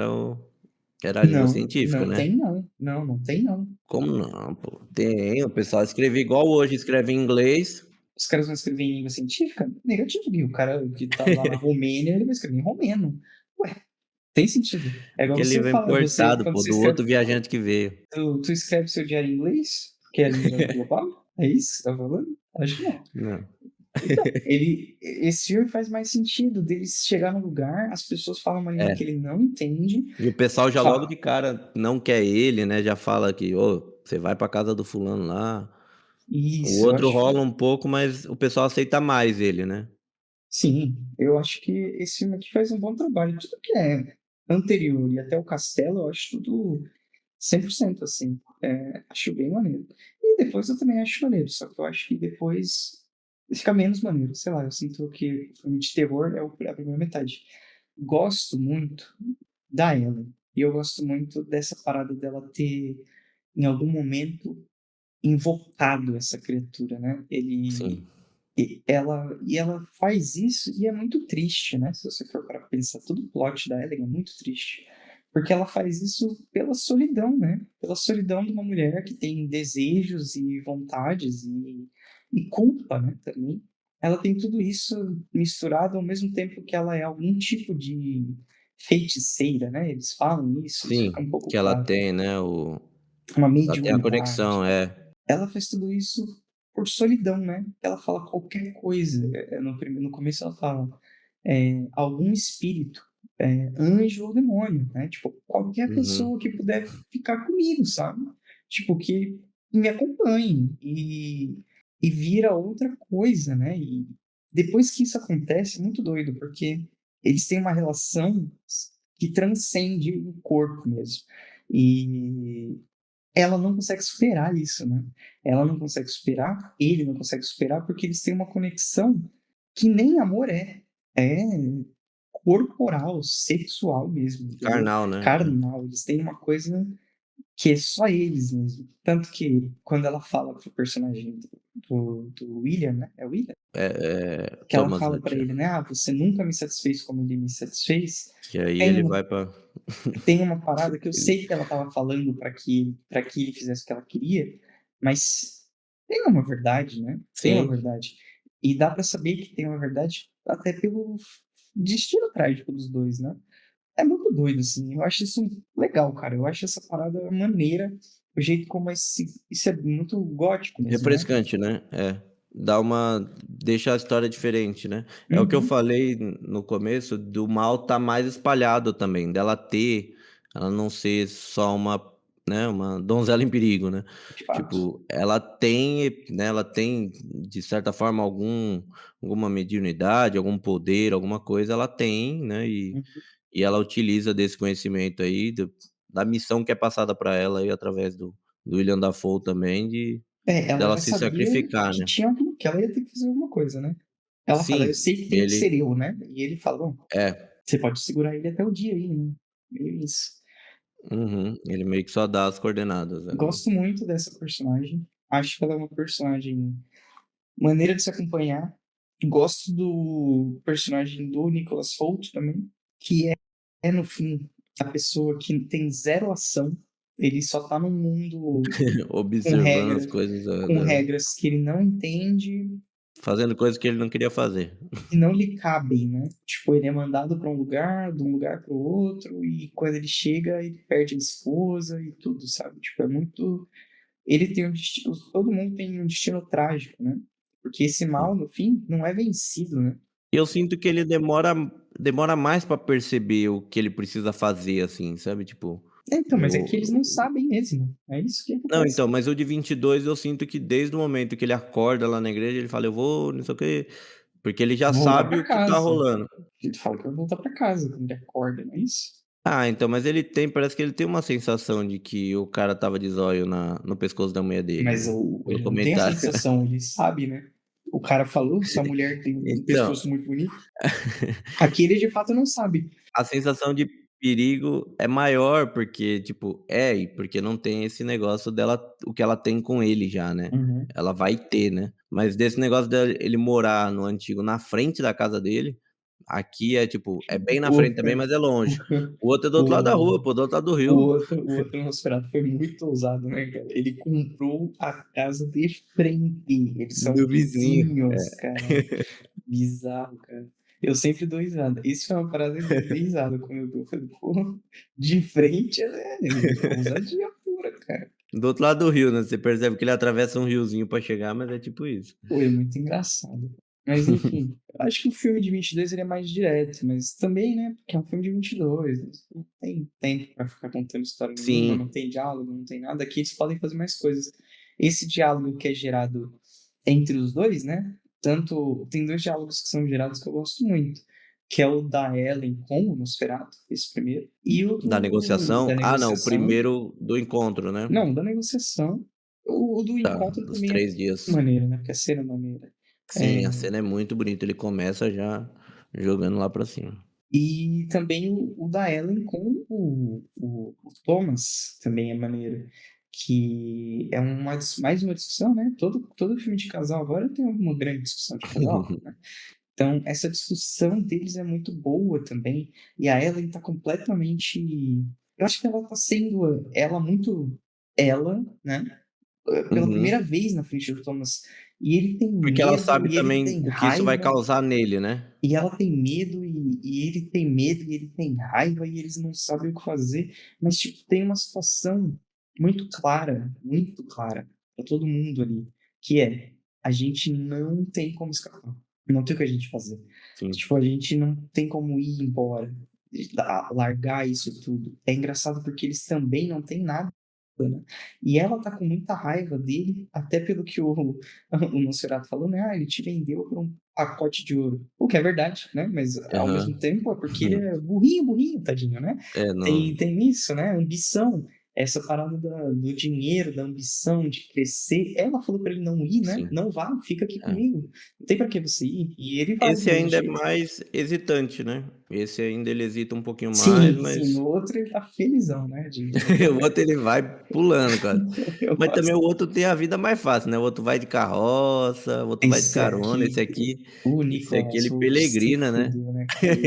era a língua Não, científica, não né. tem não, não, não tem não. Como não, pô? Tem, o pessoal escrevia igual hoje, escreve em inglês, Os caras vão escrever em língua científica? Negativo, e o cara que tá lá na Romênia, ele vai escrever em romeno. Ué, tem sentido. É igual aquele você livro é fala, você importado, quando pô, você do escreve outro viajante que veio. tu escreve seu diário em inglês, que é a língua global? É isso que você tá falando? Acho que não. Não. Então, esse filme faz mais sentido dele chegar num lugar, as pessoas falam uma língua que É. ele não entende, E o pessoal já logo fala de cara não quer ele, né, já fala que: "Ô, você vai pra casa do fulano lá". O isso, eu outro acho rola um pouco, mas o pessoal aceita mais ele, né. Sim, eu acho que esse filme aqui faz um bom trabalho. Tudo que é anterior e até o Castelo, eu acho tudo 100% assim. Acho bem maneiro. E depois eu também acho maneiro, só que eu acho que depois fica menos maneiro. Sei lá, eu sinto que o filme de terror é a primeira metade. Gosto muito da Ellen. E eu gosto muito dessa parada dela ter, em algum momento, invocado essa criatura, né? Sim. E ela faz isso e é muito triste, né? Se você for para pensar, todo o plot da Ellen é muito triste. Porque ela faz isso pela solidão, né? Pela solidão de uma mulher que tem desejos e vontades e culpa, né? Também. Ela tem tudo isso misturado ao mesmo tempo que ela é algum tipo de feiticeira, né? Eles falam isso Sim, fica um pouco que ela claro. tem, né, Uma ela tem a mediunidade. conexão, é. Ela fez tudo isso por solidão, né? Ela fala qualquer coisa. No começo ela fala algum espírito, anjo ou demônio, né? Tipo, qualquer Uhum. pessoa que puder ficar comigo, sabe? Tipo, que me acompanhe e vira outra coisa, né? E depois que isso acontece, é muito doido, porque eles têm uma relação que transcende o corpo mesmo. E ela não consegue superar isso, né? Ela não consegue superar, ele não consegue superar, porque eles têm uma conexão que nem amor é. É corporal, sexual mesmo, entendeu? Carnal, né. Carnal. Eles têm uma coisa que é só eles mesmo. Tanto que quando ela fala pro personagem do William, né? É o William? Que ela Thomas fala pra Hatcher. ele, né? Ah, você nunca me satisfez como ele me satisfez. Que aí Tem ele uma vai pra tem uma parada que eu ele sei que ela estava falando para que ele fizesse o que ela queria, mas tem uma verdade, né? Tem uma sim, verdade. E dá para saber que tem uma verdade até pelo destino trágico dos dois, né? É muito doido, assim. Eu acho isso legal, cara. Eu acho essa parada maneira, o jeito como isso é muito gótico mesmo, né? refrescante, né. É, deixa a história diferente, né. É o que eu Uhum, falei no começo do mal tá mais espalhado também, ela não ser só uma donzela em perigo, né. de fato. Tipo, ela tem de certa forma alguma mediunidade, algum poder, alguma coisa, ela tem, né, Uhum. e ela utiliza desse conhecimento aí da missão que é passada para ela aí através do William Dafoe também Ela dela já se sabia sacrificar, que né. tinha que ela ia ter que fazer alguma coisa, né? Ela fala, eu Sim, sei que tem que ser ele eu, né? E ele fala, bom, é, você pode segurar ele até o dia aí, né? Meio isso. uhum, ele meio que só dá as coordenadas ali. Gosto muito dessa personagem. Acho que ela é uma personagem maneira de se acompanhar. Gosto do personagem do Nicholas Hoult também, que é no fim a pessoa que tem zero ação. Ele só tá num mundo com Observando as regras, coisas com regras que ele não entende fazendo coisas que ele não queria fazer. que não lhe cabem, né? Tipo, ele é mandado para um lugar, de um lugar para o outro, e quando ele chega, ele perde a esposa e tudo, sabe? Tipo, é muito. Ele tem um destino. Todo mundo tem um destino trágico, né? Porque esse mal, no fim, não é vencido, né? E eu sinto que ele demora mais pra perceber o que ele precisa fazer, assim, sabe, tipo, Então, mas é que eles não o sabem mesmo. É isso que não, acontece. então, mas o de 22 eu sinto que desde o momento que ele acorda lá na igreja, ele fala: "Eu vou não sei o quê", porque ele já Vou voltar sabe para o que tá casa. rolando. Ele fala que vai voltar para casa quando ele acorda, não é isso? Ah, então, mas parece que ele tem uma sensação de que o cara estava de zóio no pescoço da mulher dele, Mas né, pelo ele não tem a comentário. sensação, ele sabe, né? O cara falou, sua mulher tem um Então, pescoço muito bonito. Aqui ele de fato não sabe. a sensação de perigo é maior, porque, tipo, e porque não tem esse negócio dela o que ela tem com ele já, né. Uhum. Ela vai ter, né. Mas desse negócio dela ele morar no antigo na frente da casa dele, aqui é, tipo, é bem na O frente também, outro, mas é longe. O outro é do outro lado da o, rua, pô, do outro lado do o rio. outro, o outro Nosferatu foi muito ousado, né, cara? Ele comprou a casa de frente. Eles são Do vizinho. vizinhos, cara. Bizarro, cara. Eu sempre dou risada. Isso foi uma parada que eu dei risada quando eu vi. Eu falei, pô, de frente é ousadia pura, cara. Do outro lado do rio, né, você percebe que ele atravessa um riozinho pra chegar, mas é tipo isso. Pô, é muito engraçado. Mas enfim, eu acho que o filme de 22 ele é mais direto, mas também, né, porque é um filme de 22, não tem tempo pra ficar contando história nenhuma, Sim, não tem diálogo, não tem nada. Aqui eles podem fazer mais coisas. Esse diálogo que é gerado entre os dois, né? tanto tem 2 diálogos que são gerados que eu gosto muito, que é o da Ellen com o Nosferatu, esse primeiro, e o Da negociação? da Ah, não, o negociação. primeiro do encontro, né? Não, da negociação. O do Tá, encontro dos também é 3 dias. maneiro, né, porque a cena é maneira. Sim, a cena é muito bonita, ele começa já jogando lá pra cima. E também o da Ellen com o Thomas também é maneiro, que é mais uma discussão, né? Todo filme de casal agora tem alguma grande discussão de casal, né? Então, essa discussão deles é muito boa também. E a Ellen tá completamente. Eu acho que ela tá sendo ela muito ela, né? Pela primeira Uhum. vez na frente do Thomas. E ele tem Porque ela medo, sabe e ele também tem o que isso vai raiva. causar nele, né. E ela tem medo, e ele tem medo, e ele tem raiva, e eles não sabem o que fazer. Mas, tipo, tem uma situação muito clara para todo mundo ali, que é: a gente não tem como escapar. Não tem o que a gente fazer. Sim. Tipo, a gente não tem como ir embora, largar isso tudo. É engraçado porque eles também não têm nada, né? E ela tá com muita raiva dele, até pelo que o Nosferatu falou, né? Ah, ele te vendeu por um pacote de ouro. O que é verdade, né? Mas ao mesmo Aham. tempo é porque ele é burrinho, burrinho, tadinho, né? É, não. Tem isso, né? Ambição. Essa parada do dinheiro, da ambição, de crescer. Ela falou pra ele não ir, né? Sim, Não vá, fica aqui é. comigo. Não tem pra que você ir. E ele vai do Esse mesmo ainda é jeito. mais hesitante, né. Esse ainda ele hesita um pouquinho mais, Sim, sim. mas No outro ele tá felizão, né? o outro ele vai pulando quase. Eu Mas também gosto. o outro tem a vida mais fácil, né, o outro vai de carroça, o outro vai de Esse carona, aqui, o esse aqui Nicholas ele Hoult se peregrina, né. fudeu, né, cara?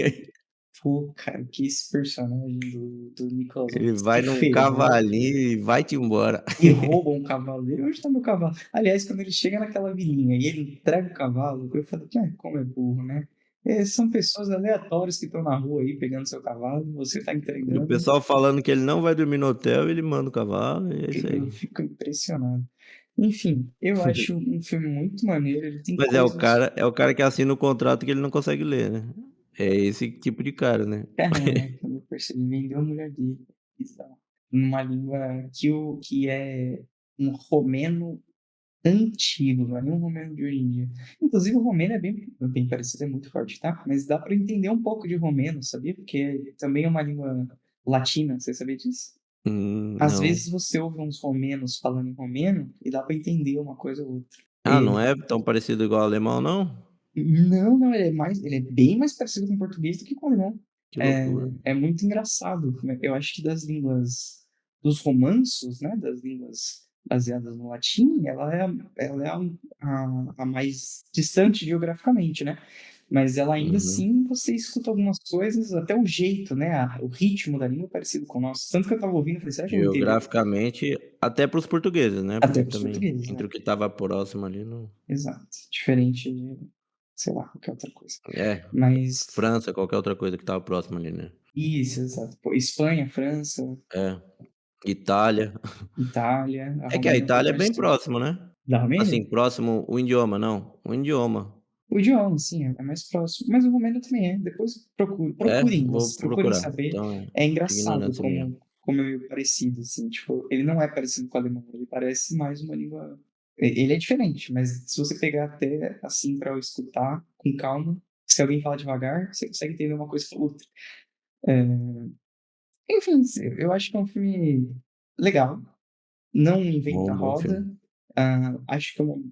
Pô, cara, que esse personagem do Nicholas Hoult Ele vai se num ferrou cavalinho e vai-te embora. e rouba um cavalo dele. Onde tá meu cavalo? Aliás, quando ele chega naquela vilinha e ele entrega o cavalo, eu falo, como é burro, né? São pessoas aleatórias que estão na rua aí pegando seu cavalo e você tá E o entregando. pessoal falando que ele não vai dormir no hotel, ele manda o cavalo e é isso Eu aí. fico impressionado. Enfim, eu acho um filme muito maneiro. Ele tem Mas coisas. é o cara que assina o contrato que ele não consegue ler, né. É esse tipo de cara, né. Caraca, eu percebi, vendeu a mulher dele. Bizarro. Numa língua que é um romeno antigo, não é nem um romeno de hoje em dia. Inclusive, o romeno é bem parecido, é muito forte, tá? Mas dá para entender um pouco de romeno, sabia? Porque também é uma língua latina, você sabia disso? Às Não. vezes você ouve uns romenos falando em romeno e dá para entender uma coisa ou outra. Ah, não é tão parecido igual ao alemão não? Não, não, ele é bem mais parecido com o português do que com o alemão. Que É, loucura. é muito engraçado. Eu acho que das línguas, dos romanços, né, das línguas baseadas no latim, ela é a mais distante geograficamente, né? Mas ela ainda Uhum. assim, você escuta algumas coisas, até o jeito, né, o ritmo da língua é parecido com o nosso. Tanto que eu estava ouvindo, eu falei, será que eu vou entender? Geograficamente, até para os portugueses, né, Até porque para os também portugueses, entre né? o que estava próximo ali não Exato. Diferente de, sei lá, qualquer outra coisa. é, Mas França, qualquer outra coisa que estava próximo ali, né. isso, exato. Pô, Espanha, França, É, Itália. Itália, a É que a Romênia é um pouco Itália é mais bem distante. próximo, né. Da Romênia? Assim, próximo o idioma, não, o idioma. O idioma, sim, é mais próximo, mas o romeno também é. Depois É? Vou procurem procurar. saber. Então É engraçado ignorância minha. como é meio parecido, assim, tipo, ele não é parecido com o alemão, ele parece mais uma língua. Ele é diferente, mas se você pegar até assim para escutar com calma, se alguém fala devagar, você consegue entender uma coisa com outra. Enfim, eu acho que é um filme legal, não inventa Bom roda. filme. Acho que é um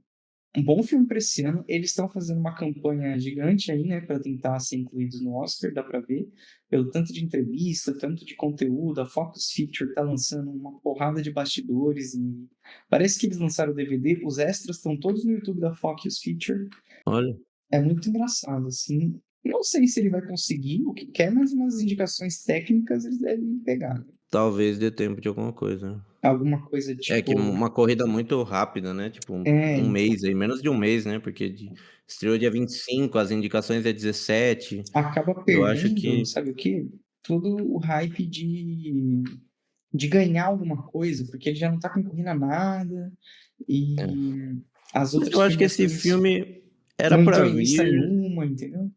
bom filme para esse ano. Eles estão fazendo uma campanha gigante aí, né, para tentar ser incluídos no Oscar, dá para ver, pelo tanto de entrevista, tanto de conteúdo. A Focus Feature tá lançando uma porrada de bastidores e parece que eles lançaram o DVD. Os extras estão todos no YouTube da Focus Feature. Olha, É muito engraçado, assim. Não sei se ele vai conseguir o que quer, mas umas indicações técnicas eles devem pegar, né? talvez dê tempo de alguma coisa, né. Alguma coisa É que tipo. uma corrida muito rápida, né, tipo É, um então. mês aí, menos de um mês, né, porque estreou dia 25, as indicações é 17. Acaba Eu acho perdendo, que sabe o quê? Todo o hype de ganhar alguma coisa, porque ele já não tá concorrendo a nada, é. e as Mas eu outras acho que esse premiações filme era não pra estão em lista vir nenhuma, entendeu?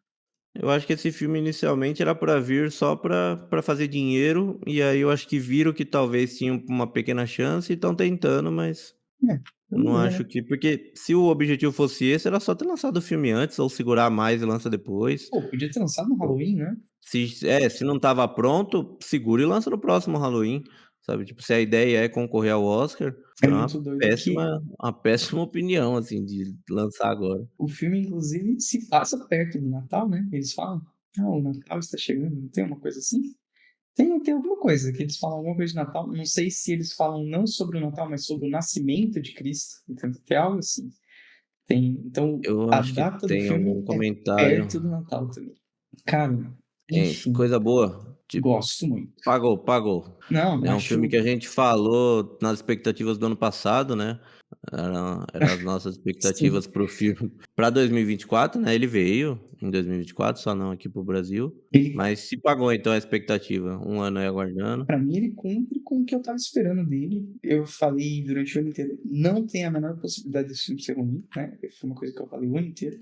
eu acho que esse filme inicialmente era pra vir só pra fazer dinheiro, e aí eu acho que viram que talvez tinha uma pequena chance e estão tentando, mas É. Eu não Vamos ver, acho né? que porque se o objetivo fosse esse, era só ter lançado o filme antes ou segurar mais e lança depois. Pô, podia ter lançado no Halloween, né? Se não estava pronto, segura e lança no próximo Halloween, sabe, tipo, se a ideia é concorrer ao Oscar, É foi muito doido que uma péssima opinião, assim, de lançar agora. o filme, inclusive, se passa perto do Natal, né? Eles falam, ah, o Natal está chegando, não tem uma coisa assim? Tem alguma coisa que eles falam, alguma coisa de Natal. Não sei se eles falam não sobre o Natal, mas sobre o nascimento de Cristo. Então, tem algo assim. Então, Eu a acho que data do tem algum filme é comentário. perto do Natal também. Cara, enfim, Coisa boa, tipo, gosto muito. pagou. Não, É um filme acho, que a gente falou nas expectativas do ano passado, né, era as nossas sim. expectativas para o filme pra 2024, né, ele veio em 2024, só não aqui para o Brasil, Ele, mas se pagou então a expectativa, 1 ano aí aguardando. pra mim, ele cumpre com o que eu tava esperando dele. Eu falei durante o ano inteiro, não tem a menor possibilidade desse filme ser ruim, né? Foi uma coisa que eu falei o ano inteiro.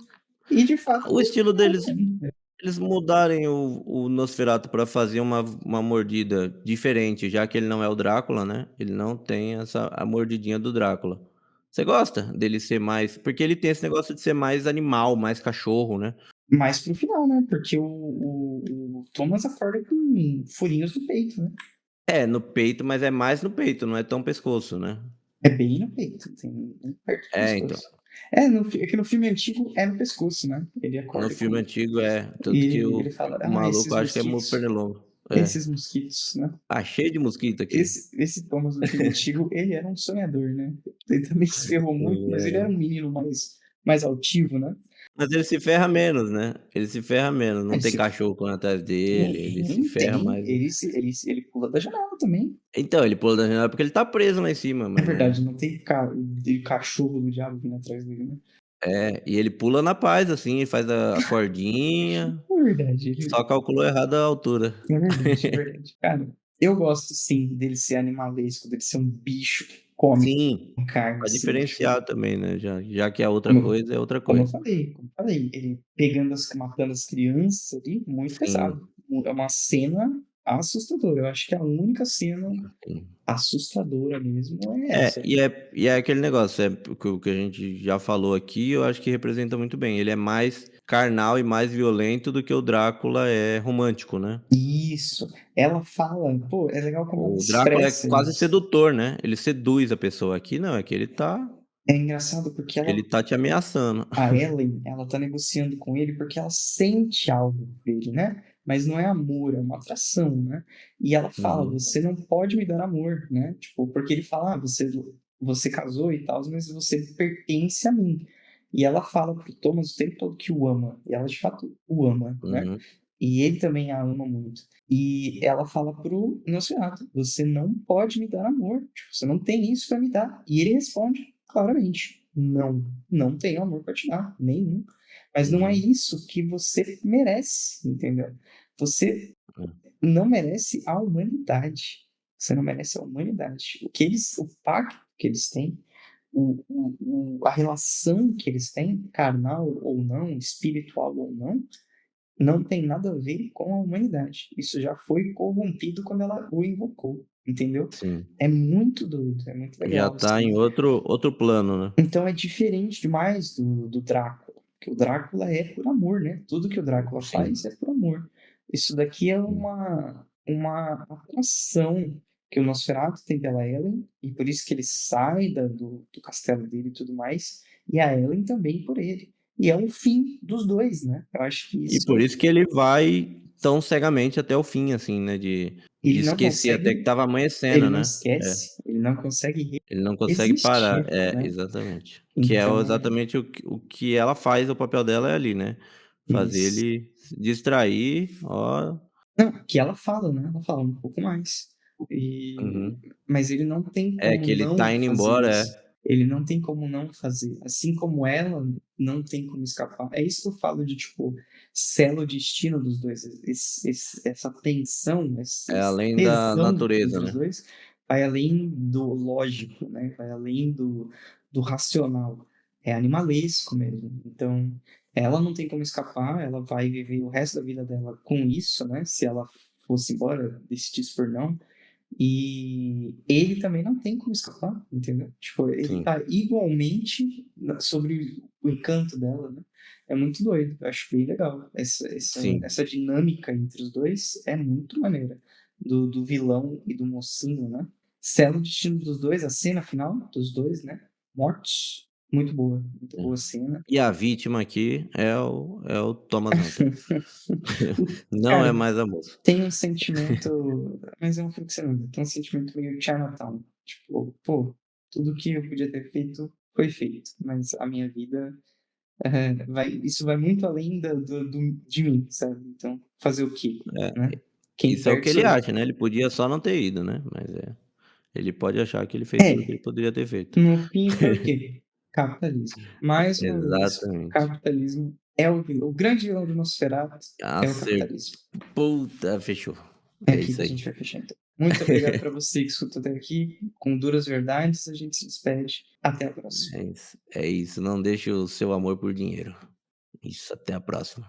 E, de fato, O estilo deles é, né? eles mudarem o Nosferatu pra fazer uma mordida diferente, já que ele não é o Drácula, né, ele não tem a mordidinha do Drácula. Você gosta dele ser mais porque ele tem esse negócio de ser mais animal, mais cachorro, né. Mais pro final, né? Porque o Thomas acorda com furinhos no peito, né? É, no peito, mas é mais no peito, não é tão pescoço, né. É bem no peito, tem bem perto do É, então, pescoço. É que no filme antigo é no pescoço, né? Ele no acorda filme com. antigo tanto que Ele fala, o ah, maluco esses acho que é mosquitos. pernilongo. É. Esses mosquitos, né? "Ah, cheio de mosquito aqui". Esse Thomas no filme antigo, ele era um sonhador, né? Ele também se ferrou muito, mas ele era É. um menino mais altivo, né? Mas ele se ferra menos, né, ele se ferra menos, não Ele tem se cachorro correndo atrás dele, ele se ferra tem, mais. ele pula da janela também. Então, ele pula da janela porque ele tá preso lá em cima, É mas verdade, não tem cachorro do diabo vindo atrás dele, né? e ele pula na paz, assim, faz a cordinha, É verdade, só calculou errado a altura. é verdade, é verdade. Cara, eu gosto sim dele ser animalesco, dele ser um bicho que come Sim, carne, pra assim, tipo, diferenciar também, né, já que é outra como, coisa, é outra como eu coisa. falei, ele pegando matando as crianças ali, muito Sim, pesado. É uma cena assustadora. Eu acho que a única cena sim. assustadora mesmo é essa. E é aquele negócio, o que a gente já falou aqui, eu acho que representa muito bem, ele é mais carnal e mais violento do que o Drácula é romântico, né. Isso. Ela fala, pô, é legal como ela O Drácula é expressa quase isso. sedutor, né, ele seduz a pessoa, aqui não, aqui É engraçado porque ele tá te ameaçando. a Ellen, ela tá negociando com ele porque ela sente algo por ele, né? Mas não é amor, é uma atração, né? E ela fala, Uhum, você não pode me dar amor, né? Tipo, porque ele fala, ah, você casou e tal, mas você pertence a mim. E ela fala pro Thomas o tempo todo que o ama. E ela de fato o ama, né? uhum, E ele também a ama muito. E ela fala pro Nosferatu, você não pode me dar amor. Tipo, você não tem isso para me dar. E ele responde claramente, não tenho amor para te dar, nenhum. Mas não é uhum, isso que você merece, entendeu? Você hum. não merece a humanidade. Você não merece a humanidade. O pacto que eles têm, a relação que eles têm, carnal ou não, espiritual ou não tem nada a ver com a humanidade. Isso já foi corrompido quando ela o invocou, entendeu? Sim, É muito doido, é muito já legal, tá assim. em outro plano, né. Então é diferente demais do Drácula, porque o Drácula é por amor, né? Tudo que o Drácula faz Sim, é por amor. Isso daqui é sim. uma atração que o Nosferatu tem pela Ellen, e por isso que ele sai do castelo dele e tudo mais, e a Ellen também por ele. E é o fim dos dois, né? Eu acho que E isso por isso que ele vai tão cegamente até o fim, assim, né, de ele não esquecer até que consegue, estava ele amanhecendo, não né. É, esquece, ele não consegue ele não consegue parar. resistir, É, né? exatamente. Que é Então, exatamente o que ela faz, o papel dela é ali, né, fazer isso. ele se distrair, ó. Não, que ela fala, né, ela fala um pouco mais. E Uhum. mas ele não tem É, como que ele não tá indo fazer embora, isso. Ele não tem como não fazer, assim como ela não tem como escapar. É isso que eu falo de, tipo, sela o destino dos dois, essa tensão, é esse além da tesão natureza, entre os né. dois, vai além do lógico, né, vai além do racional. É animalesco mesmo. Então, ela não tem como escapar, ela vai viver o resto da vida dela com isso, né? Se ela fosse embora, decidisse por não. E ele também não tem como escapar, entendeu? Tipo, ele Sim, tá igualmente sobre o encanto dela, né? É muito doido, eu acho bem legal. sim, Essa dinâmica entre os dois é muito maneira. Do vilão e do mocinho, né? Sela o destino dos dois, a cena final dos dois, né? Mortos. Muito é. boa cena. E a vítima aqui é o Thomas Hunter. Não é Cara, mais a moça. tem um sentimento, mas é um filme que você não vê, tem um sentimento meio Chinatown. Tipo, pô, tudo que eu podia ter feito foi feito, mas a minha vida isso vai muito além de mim, sabe? Então, fazer o quê, É, né? Quem isso é o perde que ele sou eu. acha, né, ele podia só não ter ido, né, mas ele pode achar que ele fez tudo o que ele É, poderia ter feito. no fim foi o quê? Capitalismo. Mais uma vez, Exatamente. capitalismo é o vilão. O grande vilão do Nosferatu é o Acer capitalismo. puta, fechou. É É aqui isso que a aí. gente vai fechar, então. Muito obrigado para você que escutou até aqui. Com duras verdades, a gente se despede. Até a próxima. É isso, não deixe o seu amor por dinheiro. Isso, até a próxima.